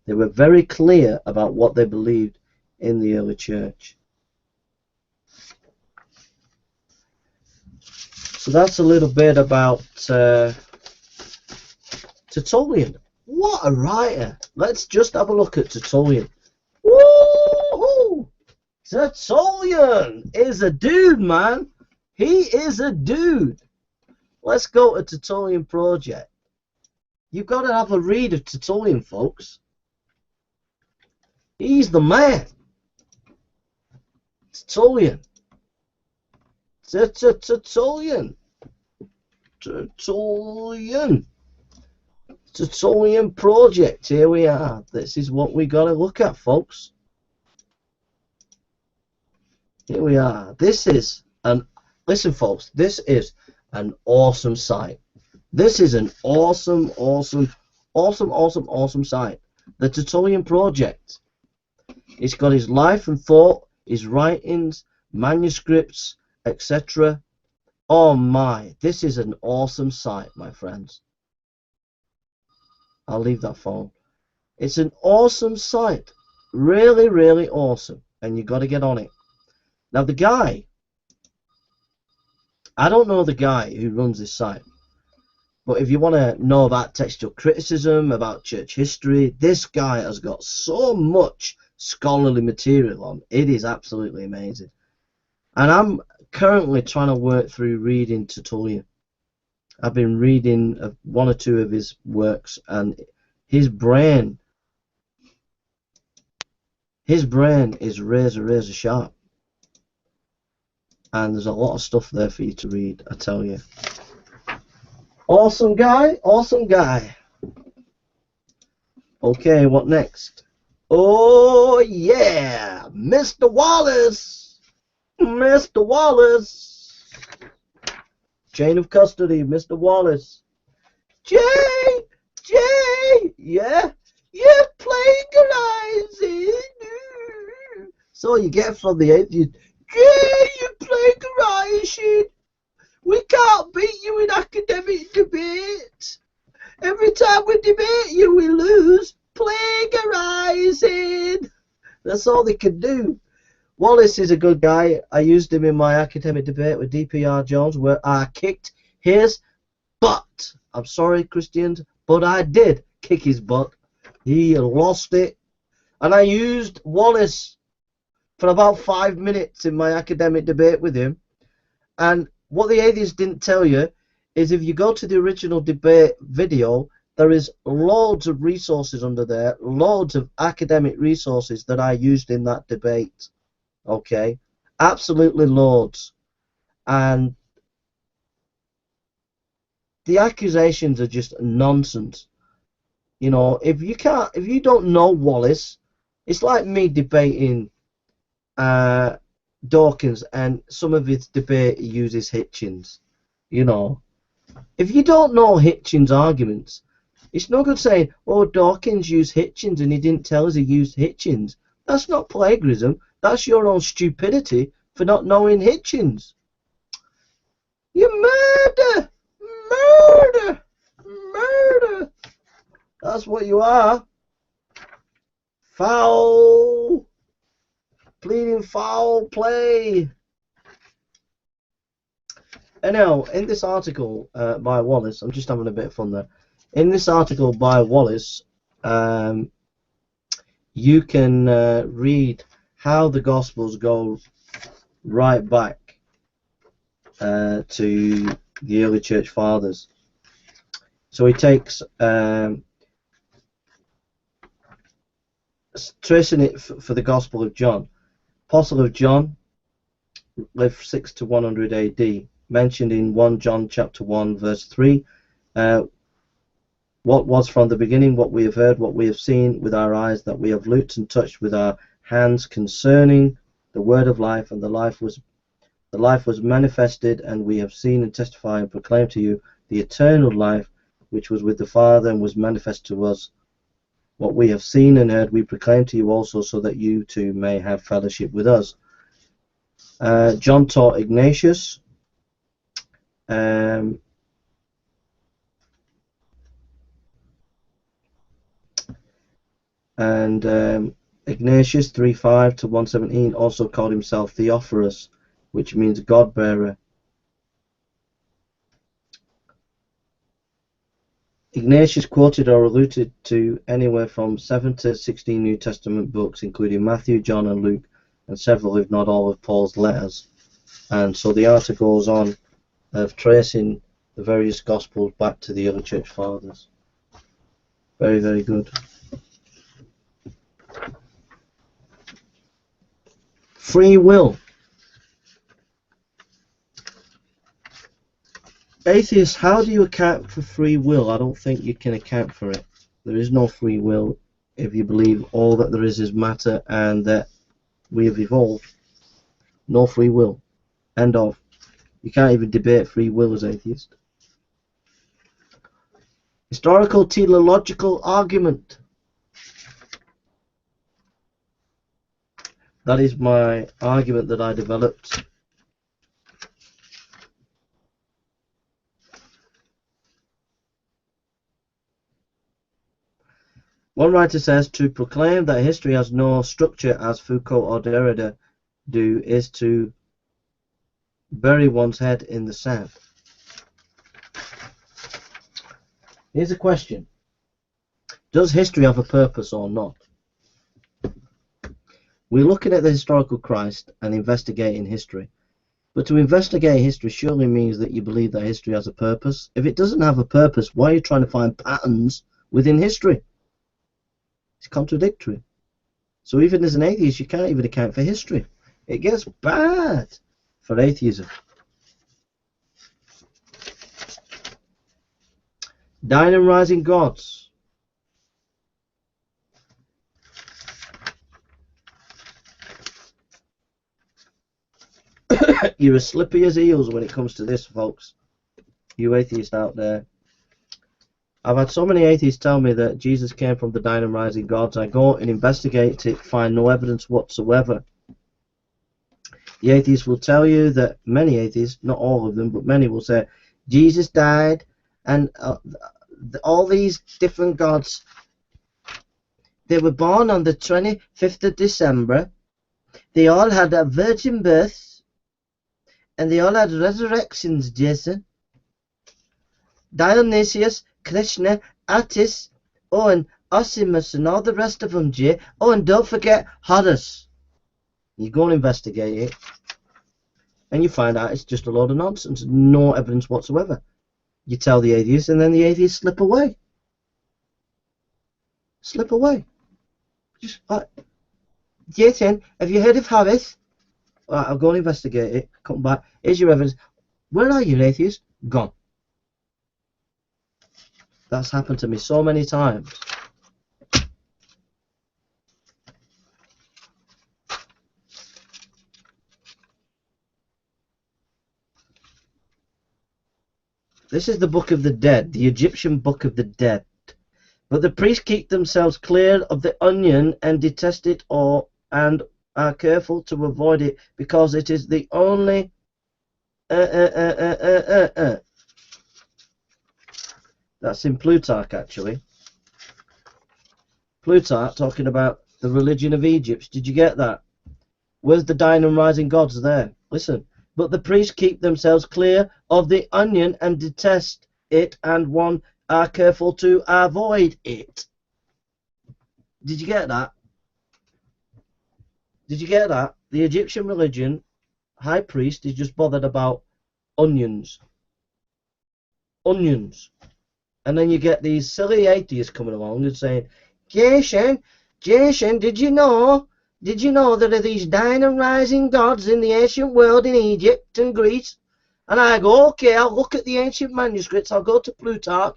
They were very clear about what they believed in the early church. So that's a little bit about Tertullian. What a writer! Let's just have a look at Tertullian. Woo-hoo! Tertullian is a dude, man. He is a dude. Let's go to Tertullian Project. You've got to have a read of Tertullian, folks. He's the man. Tertullian. Tertullian. Tertullian. Tertullian Project. Here we are. This is what we got to look at, folks. Here we are. Listen, folks, this is an awesome site. This is an awesome site. The Tertullian Project. It's got his life and thought, his writings, manuscripts, etc. Oh my, this is an awesome site, my friends. I'll leave that phone. It's an awesome site. Really, really awesome. And you've got to get on it. Now the guy, I don't know the guy who runs this site, but if you want to know about textual criticism, about church history, this guy has got so much scholarly material on. It is absolutely amazing. And I'm currently trying to work through reading Tertullian. I've been reading one or two of his works, and his brain is razor sharp. And there's a lot of stuff there for you to read, I tell you. Awesome guy, awesome guy. Okay, what next? Oh yeah, Mr. Wallace. Mr. Wallace. Chain of custody, Mr. Wallace. Jay, yeah, you're plagiarizing. So you get from the atheist. Jay, you're plagiarizing. We can't beat you in academic debate. Every time we debate you, we lose. Plagiarizing. That's all they can do. Wallace is a good guy. I used him in my academic debate with DPR Jones, where I kicked his butt. I'm sorry, Christians, but I did kick his butt. He lost it. And I used Wallace for about 5 minutes in my academic debate with him. And what the atheists didn't tell you is if you go to the original debate video, there is loads of resources under there, loads of academic resources that I used in that debate. Okay? Absolutely loads. And the accusations are just nonsense. You know, if you don't know Wallace, It's like me debating Dawkins, and some of his debate he uses Hitchens. You know, if you don't know Hitchens' arguments, it's no good saying, oh, Dawkins used Hitchens and he didn't tell us he used Hitchens. That's not plagiarism. That's your own stupidity for not knowing Hitchens. You murder! Murder! Murder! That's what you are. Foul! Pleading foul play. And now, in this article by Wallace, I'm just having a bit of fun there. In this article by Wallace, you can read how the Gospels go right back to the early church fathers. So he takes tracing it for the Gospel of John. Apostle of John lived 6 to 100 AD. Mentioned in 1 John chapter 1 verse 3. What was from the beginning, what we have heard, what we have seen with our eyes, that we have looked and touched with our hands concerning the word of life, and the life was manifested, and we have seen and testified and proclaimed to you the eternal life which was with the Father and was manifest to us. What we have seen and heard we proclaim to you also, so that you too may have fellowship with us. John taught Ignatius. Ignatius 3:5 to 117 also called himself Theophorus, which means God-bearer. Ignatius quoted or alluded to anywhere from 7 to 16 New Testament books, including Matthew, John, and Luke, and several, if not all, of Paul's letters. And so the article goes on of tracing the various Gospels back to the early church fathers. Very, very good. Free will. Atheists, how do you account for free will? I don't think you can account for it. There is no free will if you believe all that there is matter and that we have evolved. No free will. End of. You can't even debate free will as atheist. Historical teleological argument. That is my argument that I developed. One writer says, to proclaim that history has no structure, as Foucault or Derrida do, is to bury one's head in the sand. Here's a question. Does history have a purpose or not? We're looking at the historical Christ and investigating history. But to investigate history surely means that you believe that history has a purpose. If it doesn't have a purpose, why are you trying to find patterns within history? It's contradictory. So even as an atheist, you can't even account for history. It gets bad for atheism. Dying and rising gods. You're as slippery as eels when it comes to this, folks. You atheists out there. I've had so many atheists tell me that Jesus came from the dying and rising gods. I go and investigate it, find no evidence whatsoever. The atheists will tell you that, many atheists, not all of them, but many will say, Jesus died, and all these different gods, they were born on the 25th of December. They all had a virgin birth, and they all had resurrections, Jason. Dionysius, Krishna, Attis, and Osimus, and all the rest of them, Jay. Oh, and don't forget Horus. You go and investigate it, and you find out it's just a load of nonsense, no evidence whatsoever. You tell the atheists, and then the atheists slip away. Slip away. Just, Jason, have you heard of Horus? Alright, I'll go and investigate it, come back. Here's your evidence. Where are you, atheists? Gone. That's happened to me so many times. This is the Book of the Dead, the Egyptian Book of the Dead. But the priests keep themselves clear of the onion and detest it and are careful to avoid it because it is the only That's in Plutarch, actually. Plutarch talking about the religion of Egypt. Did you get that? Where's the dying and rising gods there? Listen. But the priests keep themselves clear of the onion and detest it, and one are careful to avoid it. Did you get that? Did you get that? The Egyptian religion, high priest is just bothered about onions. Onions. And then you get these silly atheists coming along and saying, Jason, did you know there are these dying and rising gods in the ancient world in Egypt and Greece? And I go, okay, I'll look at the ancient manuscripts, I'll go to Plutarch,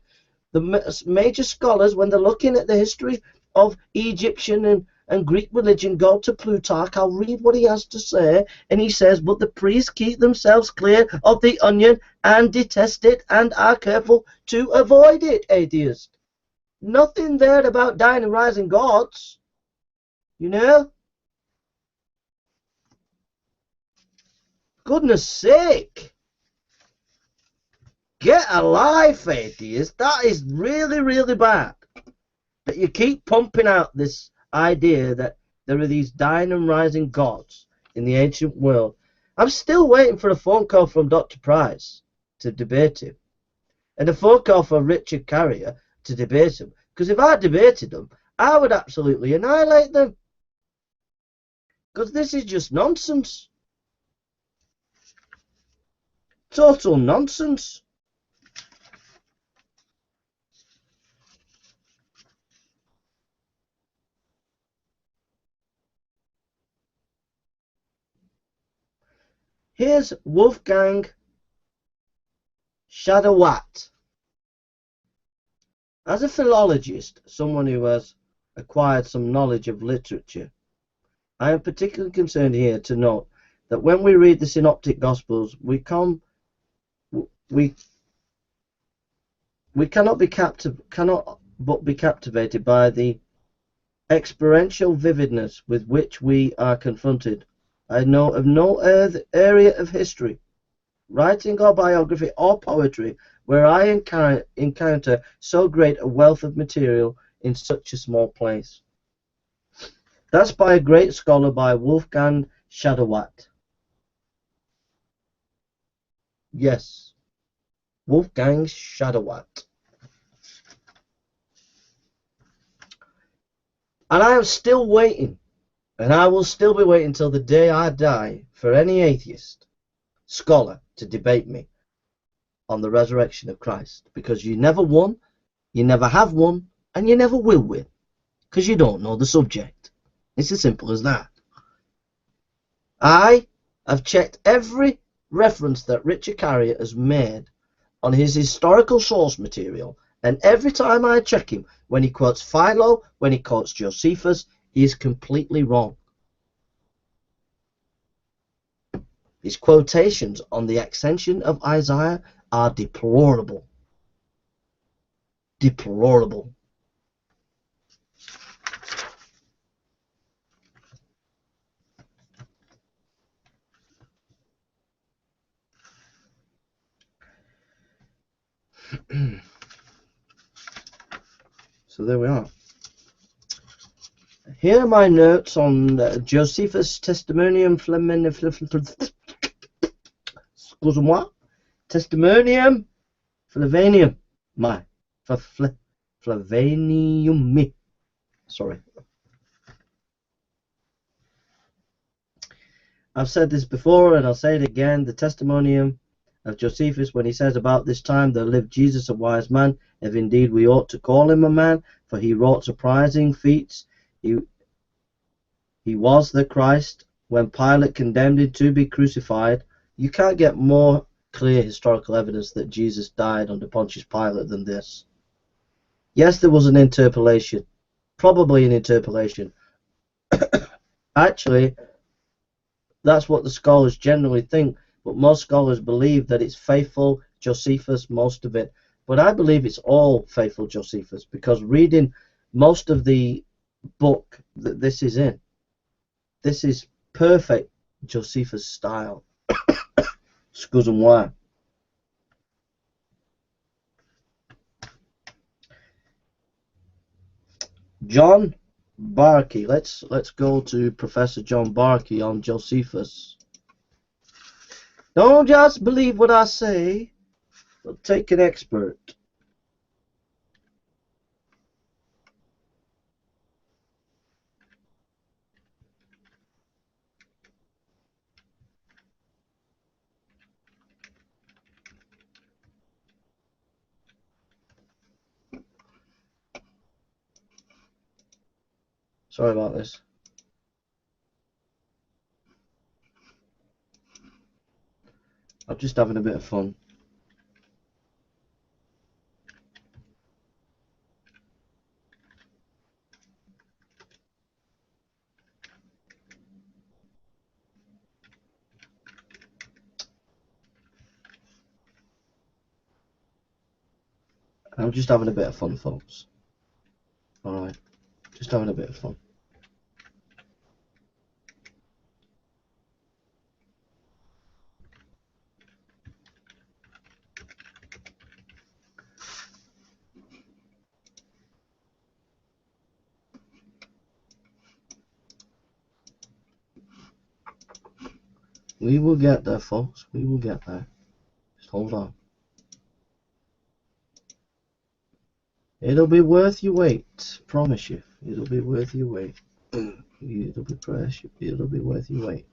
the major scholars, when they're looking at the history of Egyptian and Greek religion, go to Plutarch, I'll read what he has to say, and he says, but the priests keep themselves clear of the onion and detest it and are careful to avoid it, atheist. Nothing there about dying and rising gods, you know? Goodness sake! Get a life, atheist. That is really, really bad. That you keep pumping out this idea that there are these dying and rising gods in the ancient world. I'm still waiting for a phone call from Dr. Price to debate him. And a phone call from Richard Carrier to debate him. Because if I debated them, I would absolutely annihilate them. Because this is just nonsense. Total nonsense. Here's Wolfgang Shadowat. As a philologist, someone who has acquired some knowledge of literature, I am particularly concerned here to note that when we read the Synoptic Gospels, we cannot but be captivated by the experiential vividness with which we are confronted. I know of no area of history, writing or biography or poetry where I encounter so great a wealth of material in such a small place. That's by a great scholar, by Wolfgang Shadowat. Yes, Wolfgang Shadowat. And I am still waiting, and I will still be waiting till the day I die for any atheist scholar to debate me on the resurrection of Christ, because you never won, you never have won, and you never will win, because you don't know the subject. It's as simple as that. I have checked every reference that Richard Carrier has made on his historical source material, and every time I check him, when he quotes Philo, when he quotes Josephus, he is completely wrong. His quotations on the ascension of Isaiah are deplorable. Deplorable. So there we are. Here are my notes on Josephus Testimonium Testimonium Flavanium. Flavanium. Sorry. I've said this before and I'll say it again. The Testimonium of Josephus, when he says about this time there lived Jesus, a wise man, if indeed we ought to call him a man, for he wrought surprising feats. He was the Christ when Pilate condemned him to be crucified. You can't get more clear historical evidence that Jesus died under Pontius Pilate than this. Yes, there was an interpolation, probably an interpolation. Actually, that's what the scholars generally think, but most scholars believe that it's faithful Josephus, most of it, but I believe it's all faithful Josephus, because reading most of the book that this is in, this is perfect Josephus style. Excusez-moi. John Barkey. Let's go to Professor John Barkey on Josephus. Don't just believe what I say, but take an expert. Sorry about this. I'm just having a bit of fun. I'm just having a bit of fun, folks. Alright, just having a bit of fun. We will get there, folks. We will get there. Just hold on. It'll be worth your wait. Promise you. It'll be worth your wait. It'll be precious. It'll be worth your wait.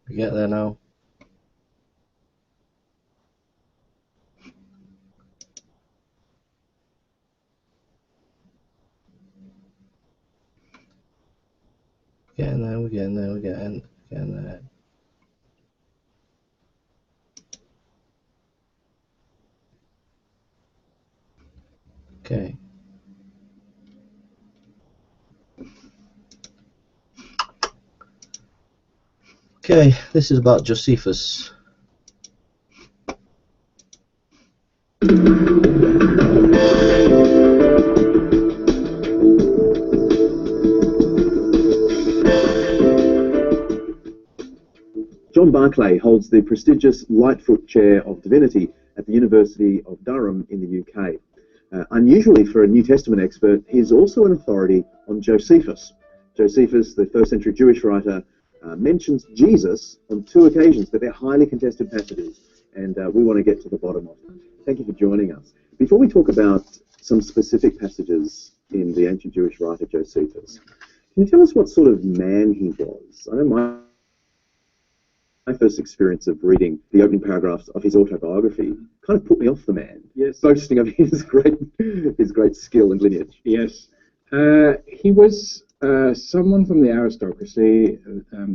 We get there now. Getting there, we're getting there, we're getting there. Okay. Okay, this is about Josephus.
John Barclay holds the prestigious Lightfoot Chair of Divinity at the University of Durham in the UK. Unusually for a New Testament expert, he is also an authority on Josephus. Josephus, the first century Jewish writer, mentions Jesus on 2 occasions, but they're highly contested passages, and we want to get to the bottom of them. Thank you for joining us. Before we talk about some specific passages in the ancient Jewish writer Josephus, can you tell us what sort of man he was? I know my first experience of reading the opening paragraphs of his autobiography kind of put me off the man,
yes,
boasting of his great skill and lineage.
Yes. He was someone from the aristocracy,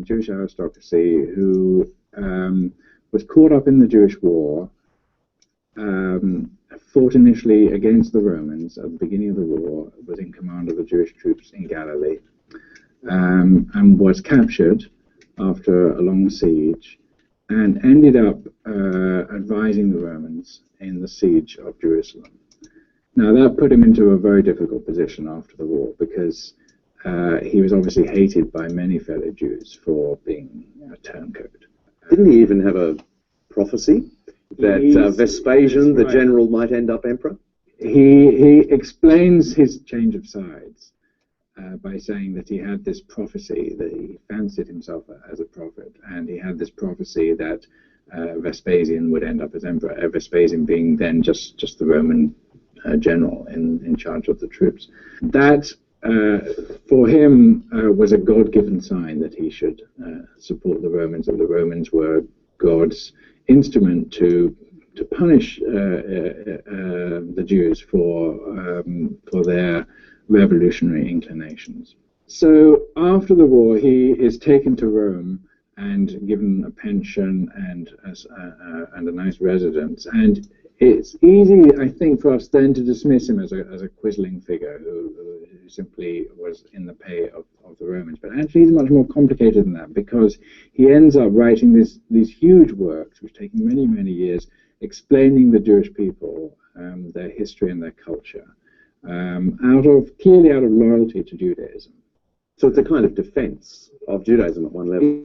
Jewish aristocracy, who was caught up in the Jewish war, fought initially against the Romans at the beginning of the war, was in command of the Jewish troops in Galilee, and was captured after a long siege, and ended up advising the Romans in the siege of Jerusalem. Now that put him into a very difficult position after the war, because he was obviously hated by many fellow Jews for being a turncoat.
Didn't he even have a prophecy that Vespasian, the general, might end up emperor?
He explains his change of sides by saying that he had this prophecy, that he fancied himself as a prophet, and he had this prophecy that Vespasian would end up as emperor, Vespasian being then just the Roman general in charge of the troops. That, for him, was a God-given sign that he should support the Romans, and the Romans were God's instrument to punish the Jews for their revolutionary inclinations. So after the war, he is taken to Rome and given a pension and a nice residence. And it's easy, I think, for us then to dismiss him as a quizzling figure who simply was in the pay of the Romans. But actually, he's much more complicated than that, because he ends up writing these huge works, which take many, many years, explaining the Jewish people, their history and their culture, clearly out of loyalty to Judaism.
So it's a kind of defense of Judaism at one level.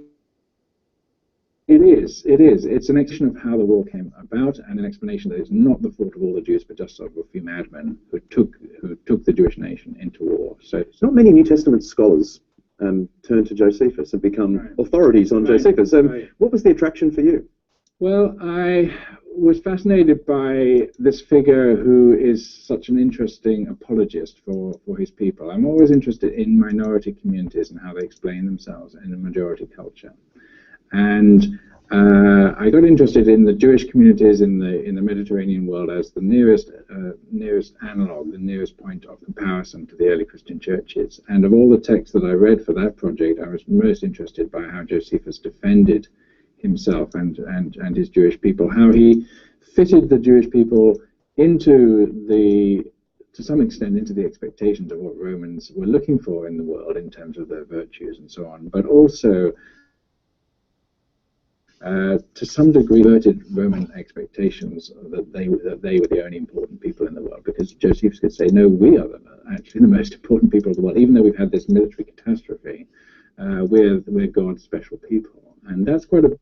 It is. It's an explanation of how the war came about, and an explanation that it's not the fault of all the Jews, but just of a few madmen who took the Jewish nation into war. So
not many New Testament scholars turn to Josephus and become authorities on Josephus. So what was the attraction for you?
Well, I was fascinated by this figure who is such an interesting apologist for his people. I'm always interested in minority communities and how they explain themselves in a majority culture. And I got interested in the Jewish communities in the Mediterranean world as the nearest analog, the nearest point of comparison to the early Christian churches. And of all the texts that I read for that project, I was most interested by how Josephus defended himself and his Jewish people, how he fitted the Jewish people to some extent into the expectations of what Romans were looking for in the world in terms of their virtues and so on, but also to some degree inverted Roman expectations that they were the only important people in the world, because Josephus could say, no, we are actually the most important people of the world. Even though we've had this military catastrophe, we're God's special people. And that's quite a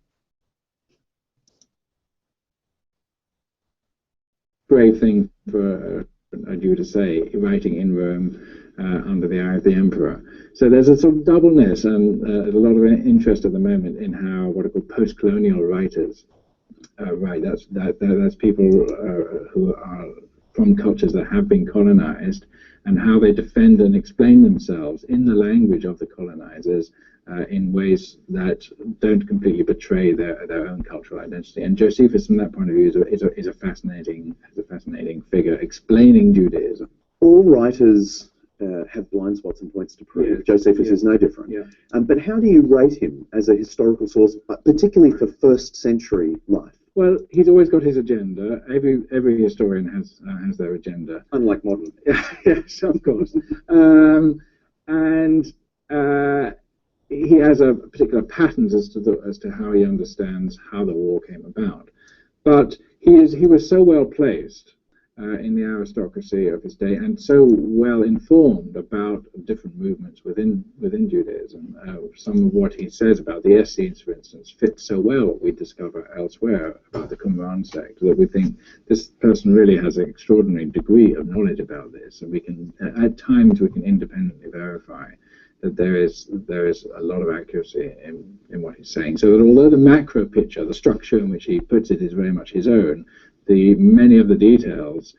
brave thing for a Jew to say, writing in Rome under the eye of the emperor. So there's a sort of doubleness and a lot of interest at the moment in how what are called post-colonial writers write. That's people who are from cultures that have been colonized, and how they defend and explain themselves in the language of the colonizers in ways that don't completely betray their own cultural identity. And Josephus, from that point of view, is a fascinating figure explaining Judaism.
All writers have blind spots and points to prove. Yeah. Josephus is no different. Yeah. But how do you rate him as a historical source, particularly for first century life?
Well, he's always got his agenda. Every historian has their agenda.
Unlike modern.
Yes, of course. And he has a particular patterns as to how he understands how the war came about. But he was so well placed in the aristocracy of his day, and so well informed about different movements within Judaism. Some of what he says about the Essenes, for instance, fits so well what we discover elsewhere about the Qumran sect, that we think this person really has an extraordinary degree of knowledge about this, and we can, at times, we can independently verify that there is a lot of accuracy in what he's saying. So that although the macro picture, the structure in which he puts it, is very much his own, many of the details,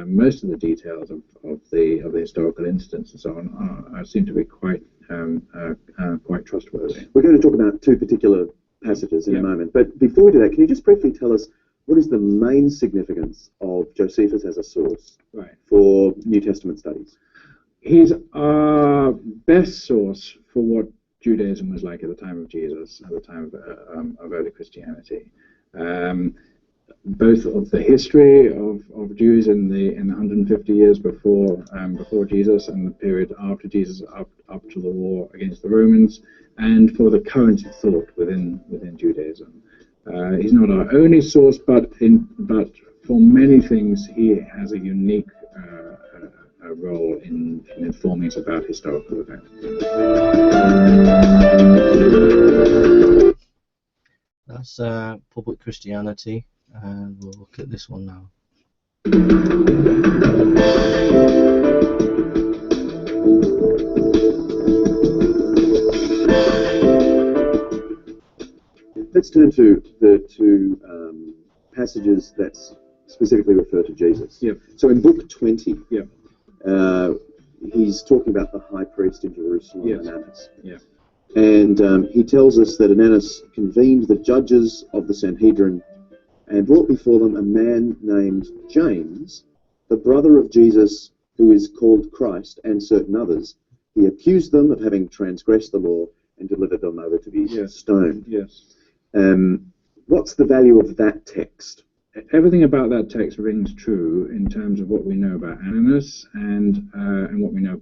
most of the details of the historical incidents and so on seem to be quite trustworthy.
We're going to talk about two particular passages in a moment, but before we do that, can you just briefly tell us what is the main significance of Josephus as a source for New Testament studies?
He's our best source for what Judaism was like at the time of Jesus, at the time of early Christianity. Both of the history of Jews in the 150 years before Jesus and the period after Jesus up to the war against the Romans, and for the current of thought within Judaism. He's not our only source, but for many things he has a unique role in informing us about historical events.
That's Public Christianity, and we'll look at this one now.
Let's turn to the two passages that specifically refer to Jesus. So in Book 20, he's talking about the high priest in Jerusalem, Ananus. And he tells us that Ananus convened the judges of the Sanhedrin and brought before them a man named James, the brother of Jesus, who is called Christ, and certain others. He accused them of having transgressed the law and delivered them over to be stoned. What's the value of that text?
Everything about that text rings true in terms of what we know about Ananus and what we know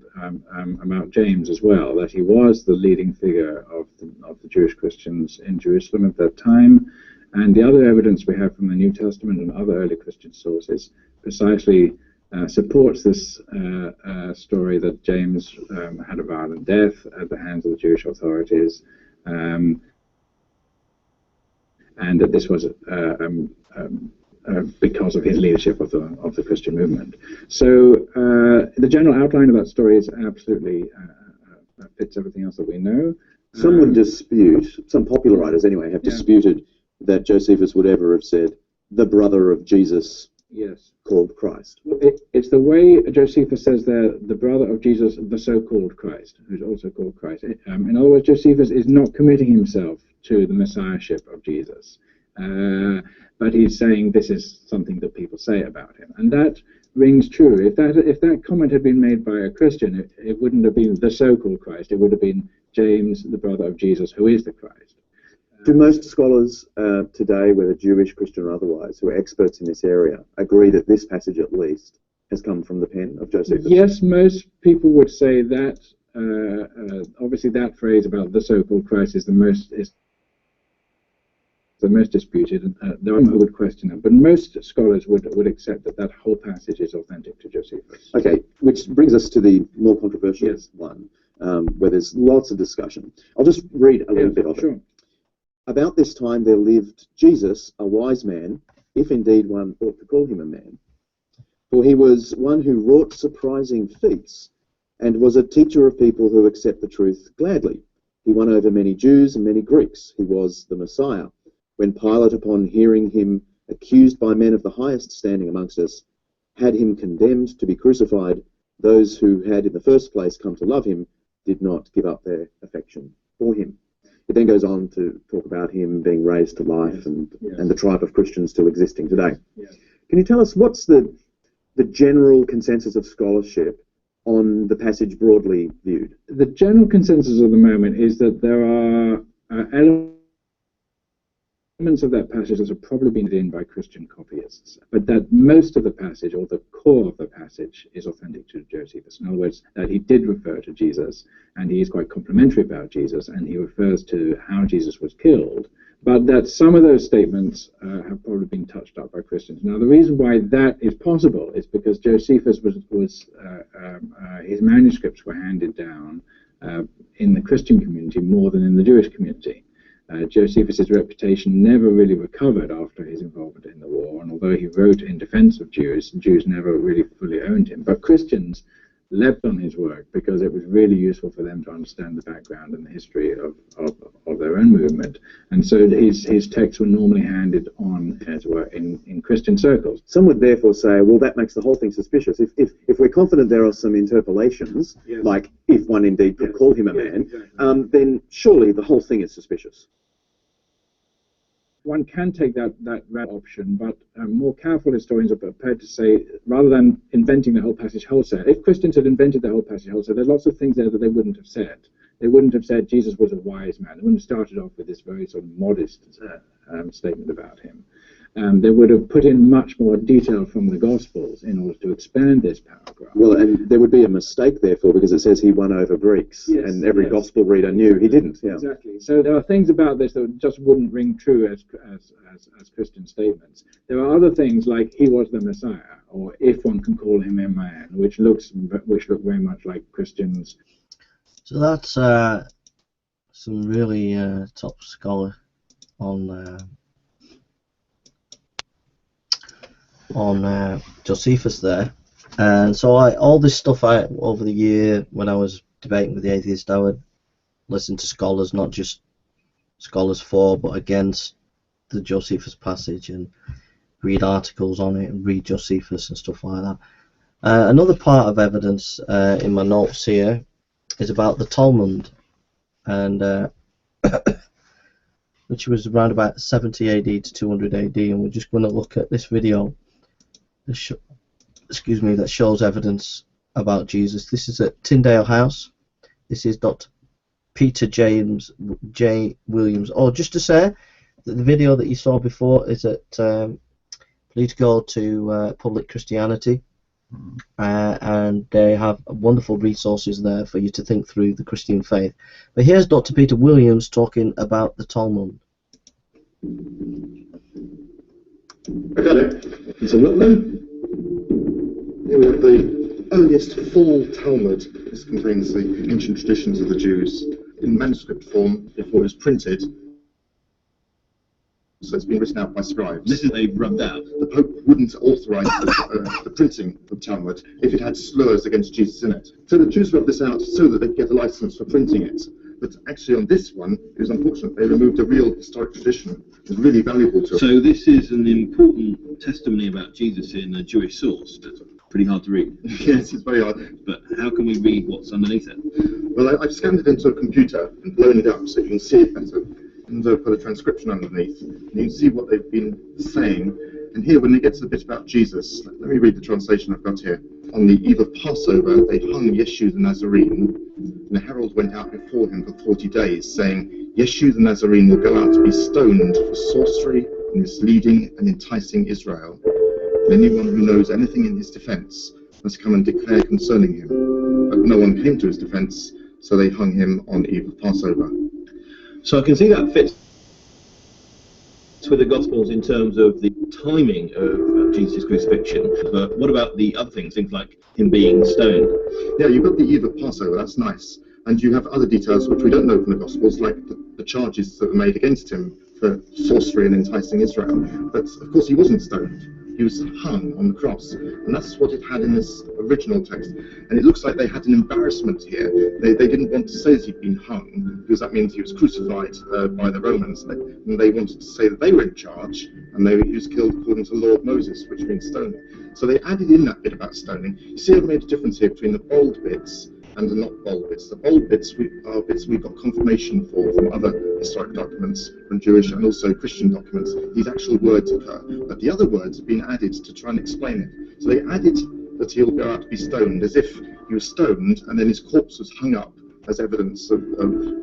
about James as well, that he was the leading figure of the Jewish Christians in Jerusalem at that time. And the other evidence we have from the New Testament and other early Christian sources precisely supports this story that James had a violent death at the hands of the Jewish authorities, and that this was because of his leadership of the Christian movement. So the general outline of that story is absolutely fits everything else that we know.
Some would dispute, some popular writers anyway, have disputed that Josephus would ever have said, the brother of Jesus called Christ.
It's the way Josephus says there, the brother of Jesus, the so-called Christ, who's also called Christ. In other words, Josephus is not committing himself to the messiahship of Jesus. But he's saying this is something that people say about him, and that rings true. If that comment had been made by a Christian, it wouldn't have been the so-called Christ. It would have been James, the brother of Jesus, who is the Christ.
Do most scholars today, whether Jewish, Christian, or otherwise, who are experts in this area, agree that this passage, at least, has come from the pen of Josephus?
Yes, most people would say that. Obviously, that phrase about the so-called Christ is the most disputed, and there are who would question it, but most scholars would accept that whole passage is authentic to Josephus.
Okay, which brings us to the more controversial one, where there's lots of discussion. I'll just read a little bit of it. About this time there lived Jesus, a wise man, if indeed one ought to call him a man, for he was one who wrought surprising feats, and was a teacher of people who accept the truth gladly. He won over many Jews and many Greeks. He was the Messiah. When Pilate, upon hearing him accused by men of the highest standing amongst us, had him condemned to be crucified, those who had in the first place come to love him did not give up their affection for him. It then goes on to talk about him being raised to life and the tribe of Christians still existing today. Can you tell us what's the general consensus of scholarship on the passage broadly viewed?
The general consensus of the moment is that there are elements of that passage that have probably been in by Christian copyists, but that most of the passage, or the core of the passage, is authentic to Josephus. In other words, that he did refer to Jesus, and he is quite complimentary about Jesus, and he refers to how Jesus was killed, but that some of those statements have probably been touched up by Christians. Now, the reason why that is possible is because Josephus his manuscripts were handed down in the Christian community more than in the Jewish community. Josephus's reputation never really recovered after his involvement in the war, and although he wrote in defense of Jews, Jews never really fully owned him. But Christians leapt on his work because it was really useful for them to understand the background and the history of their own movement. And so his texts were normally handed on, as it were, in Christian circles.
Some would therefore say, well, that makes the whole thing suspicious. If we're confident there are some interpolations, yes, like if one indeed could, yes, call him a man, exactly, then surely the whole thing is suspicious.
One can take that option, but more careful historians are prepared to say, rather than inventing the whole passage wholesale, if Christians had invented the whole passage wholesale, there's lots of things there that they wouldn't have said. They wouldn't have said Jesus was a wise man. They wouldn't have started off with this very sort of modest statement about him. They would have put in much more detail from the Gospels in order to expand this paragraph.
Well, and there would be a mistake, therefore, because it says he won over Greeks, yes, and every, yes, Gospel reader knew he didn't. Yeah.
Exactly. So there are things about this that just wouldn't ring true as Christian statements. There are other things like he was the Messiah, or if one can call him a man, which look very much like Christians.
So that's some really top scholar on Josephus there. And so all this stuff over the year when I was debating with the atheist, I would listen to scholars, not just scholars for but against the Josephus passage, and read articles on it and read Josephus and stuff like that. Another part of evidence in my notes here is about the Talmud, and which was around about 70 AD to 200 AD, and we're just going to look at this video that shows evidence about Jesus. This is at Tyndale House. This is Dr. Peter James J. Williams. Oh, just to say that the video that you saw before is at please go to Public Christianity, and they have wonderful resources there for you to think through the Christian faith. But here's Dr. Peter Williams talking about the Talmud.
I got it. It's a look then. Here we have the earliest full Talmud. This contains the ancient traditions of the Jews in manuscript form before it was printed. So it's been written out by scribes.
This is they've rubbed out.
The Pope wouldn't authorise the printing of Talmud if it had slurs against Jesus in it. So the Jews rubbed this out so that they'd get a licence for printing it. But actually on this one, it was unfortunate. They removed a real historic tradition. It was really valuable to them.
So this is an important testimony about Jesus in a Jewish source. That's pretty hard to read.
Yes, it's very hard.
But how can we read what's underneath it?
Well, I've scanned it into a computer and blown it up so you can see it better. And put a transcription underneath. And you can see what they've been saying. And here, when they get to the bit about Jesus, let me read the translation I've got here. On the eve of Passover, they hung Yeshu the Nazarene, and the herald went out before him for 40 days, saying, Yeshu the Nazarene will go out to be stoned for sorcery and misleading and enticing Israel. And anyone who knows anything in his defense must come and declare concerning him. But no one came to his defense, so they hung him on the eve of Passover.
So I can see that fits with the Gospels in terms of the timing of Jesus' crucifixion, but what about the other things like him being stoned?
Yeah, you've got the eve of Passover, that's nice. And you have other details which we don't know from the Gospels, like the charges that were made against him for sorcery and enticing Israel. But of course he wasn't stoned. He was hung on the cross, and that's what it had in this original text. And it looks like they had an embarrassment here. They didn't want to say that he'd been hung, because that means he was crucified by the Romans, and they wanted to say that they were in charge, and he was killed according to the law of Moses, which means stoning. So they added in that bit about stoning. You see, I've made a difference here between the bold bits and the not bold bits. The bold bits are bits we've got confirmation for from other historic documents, from Jewish and also Christian documents. These actual words occur, but the other words have been added to try and explain it. So they added that he'll go out to be stoned, as if he was stoned and then his corpse was hung up as evidence of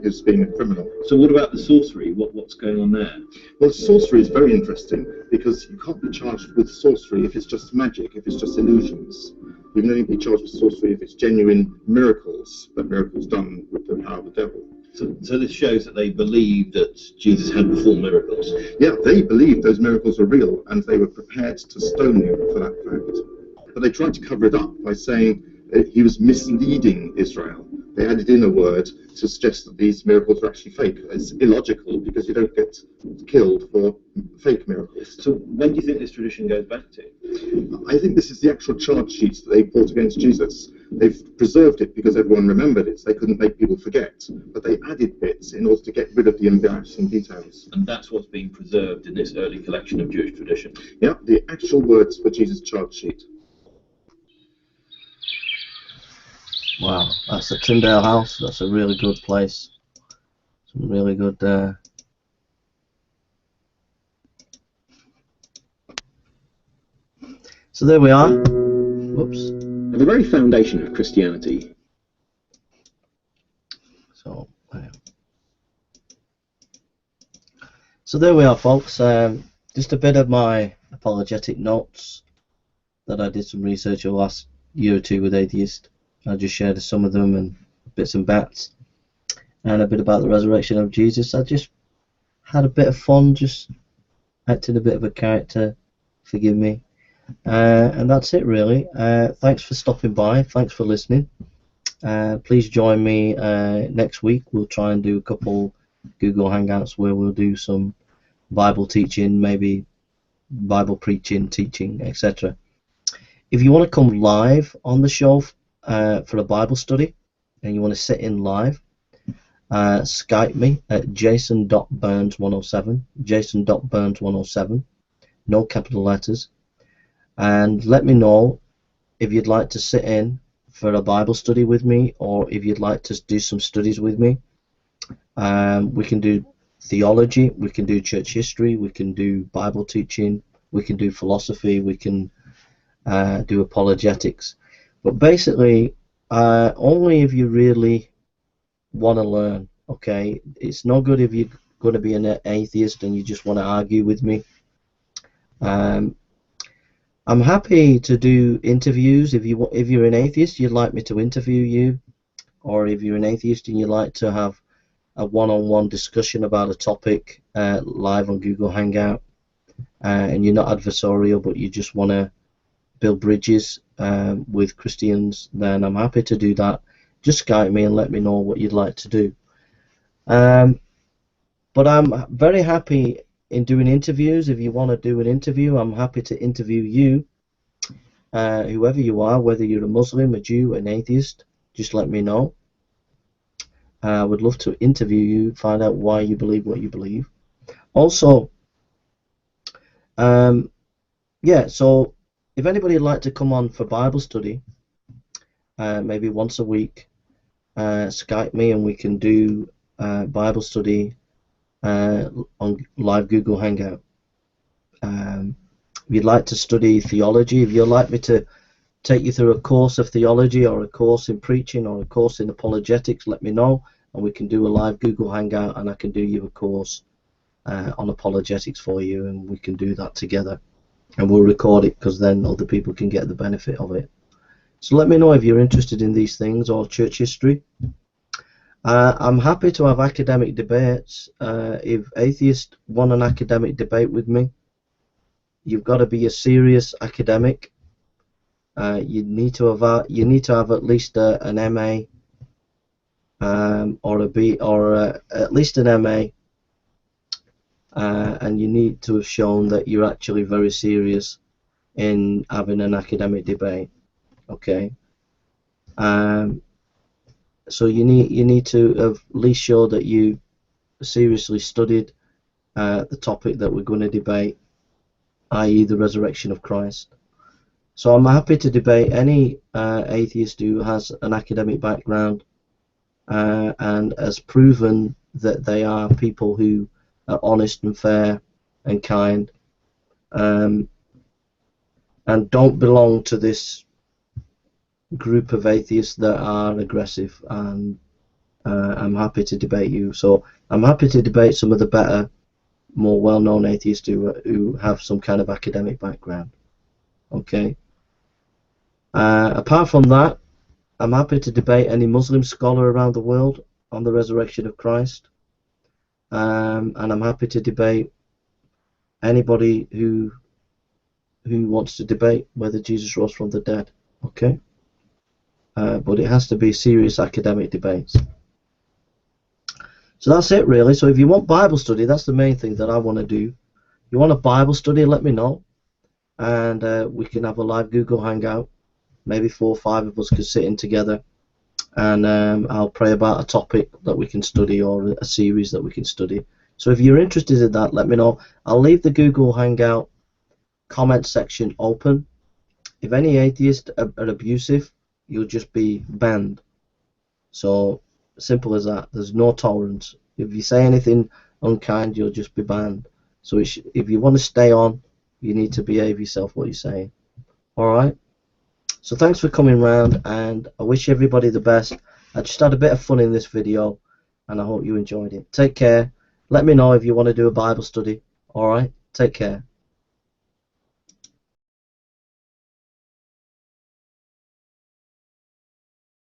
his being a criminal.
So what about the sorcery? What's going on there?
Well, sorcery is very interesting, because you can't be charged with sorcery if it's just magic, if it's just illusions. You can only be charged with sorcery if it's genuine miracles, but miracles done with the power of the devil.
So this shows that they believed that Jesus had performed miracles.
Yeah, they believed those miracles were real, and they were prepared to stone him for that fact. But they tried to cover it up by saying he was misleading Israel. They added in a word to suggest that these miracles were actually fake. It's illogical, because you don't get killed for fake miracles.
So when do you think this tradition goes back to?
I think this is the actual charge sheets that they brought against Jesus. They've preserved it because everyone remembered it. So they couldn't make people forget, but they added bits in order to get rid of the embarrassing details.
And that's what's being preserved in this early collection of Jewish tradition.
Yeah, the actual words for Jesus' charge sheet.
Wow, that's the Tyndale House. That's a really good place. Some really good. So there we are. Whoops.
At the very foundation of Christianity.
So there we are, folks. Just a bit of my apologetic notes that I did some research over the last year or two with atheists. I just shared some of them and bits and bats, and a bit about the resurrection of Jesus. I just had a bit of fun, just acting a bit of a character. Forgive me. And that's it, really. Thanks for stopping by. Thanks for listening. Please join me next week. We'll try and do a couple Google Hangouts where we'll do some Bible teaching, maybe Bible preaching, teaching, etc. If you want to come live on the show for a Bible study and you want to sit in live, Skype me at jason.burns107, jason.burns107, no capital letters, and let me know if you'd like to sit in for a Bible study with me, or if you'd like to do some studies with me. We can do theology, we can do church history, we can do Bible teaching, we can do philosophy, we can do apologetics. But basically, only if you really want to learn, okay? It's no good if you're going to be an atheist and you just want to argue with me. I'm happy to do interviews. If you're an atheist, you'd like me to interview you, or if you're an atheist and you'd like to have a one-on-one discussion about a topic live on Google Hangout, and you're not adversarial but you just want to build bridges with Christians, then I'm happy to do that. Just Skype me and let me know what you'd like to do. But I'm very happy in doing interviews. If you want to do an interview, I'm happy to interview you, whoever you are, whether you're a Muslim, a Jew, an atheist, just let me know. I would love to interview you, find out why you believe what you believe. Also, yeah, so if anybody would like to come on for Bible study, maybe once a week, Skype me and we can do Bible study on live Google Hangout. If you'd like to study theology, if you'd like me to take you through a course of theology or a course in preaching or a course in apologetics, let me know and we can do a live Google Hangout and I can do you a course on apologetics for you, and we can do that together, and we'll record it because then other people can get the benefit of it. So let me know if you're interested in these things or church history. I'm happy to have academic debates. If atheists want an academic debate with me, you've got to be a serious academic. You need to have at least an MA or a B, or at least an MA, and you need to have shown that you're actually very serious in having an academic debate. Okay. So you need to at least show that you seriously studied the topic that we're going to debate, i.e. the resurrection of Christ. So I'm happy to debate any atheist who has an academic background and has proven that they are people who are honest and fair and kind, and don't belong to this group of atheists that are aggressive. And I'm happy to debate you. So I'm happy to debate some of the better, more well-known atheists who have some kind of academic background. Okay. Apart from that, I'm happy to debate any Muslim scholar around the world on the resurrection of Christ, and I'm happy to debate anybody who wants to debate whether Jesus rose from the dead. Okay. But it has to be serious academic debates. So that's it, really. So if you want Bible study, that's the main thing that I want to do. You want a Bible study, let me know, and we can have a live Google Hangout maybe 4 or 5 of us could sit in together, and I'll pray about a topic that we can study, or a series that we can study. So if you're interested in that, let me know. I'll leave the Google Hangout comment section open. If any atheists are abusive, you'll just be banned. So simple as that. There's no tolerance. If you say anything unkind, you'll just be banned. So if you want to stay on, you need to behave yourself what you're saying. Alright? So thanks for coming round, and I wish everybody the best. I just had a bit of fun in this video, and I hope you enjoyed it. Take care. Let me know if you want to do a Bible study. Alright? Take care.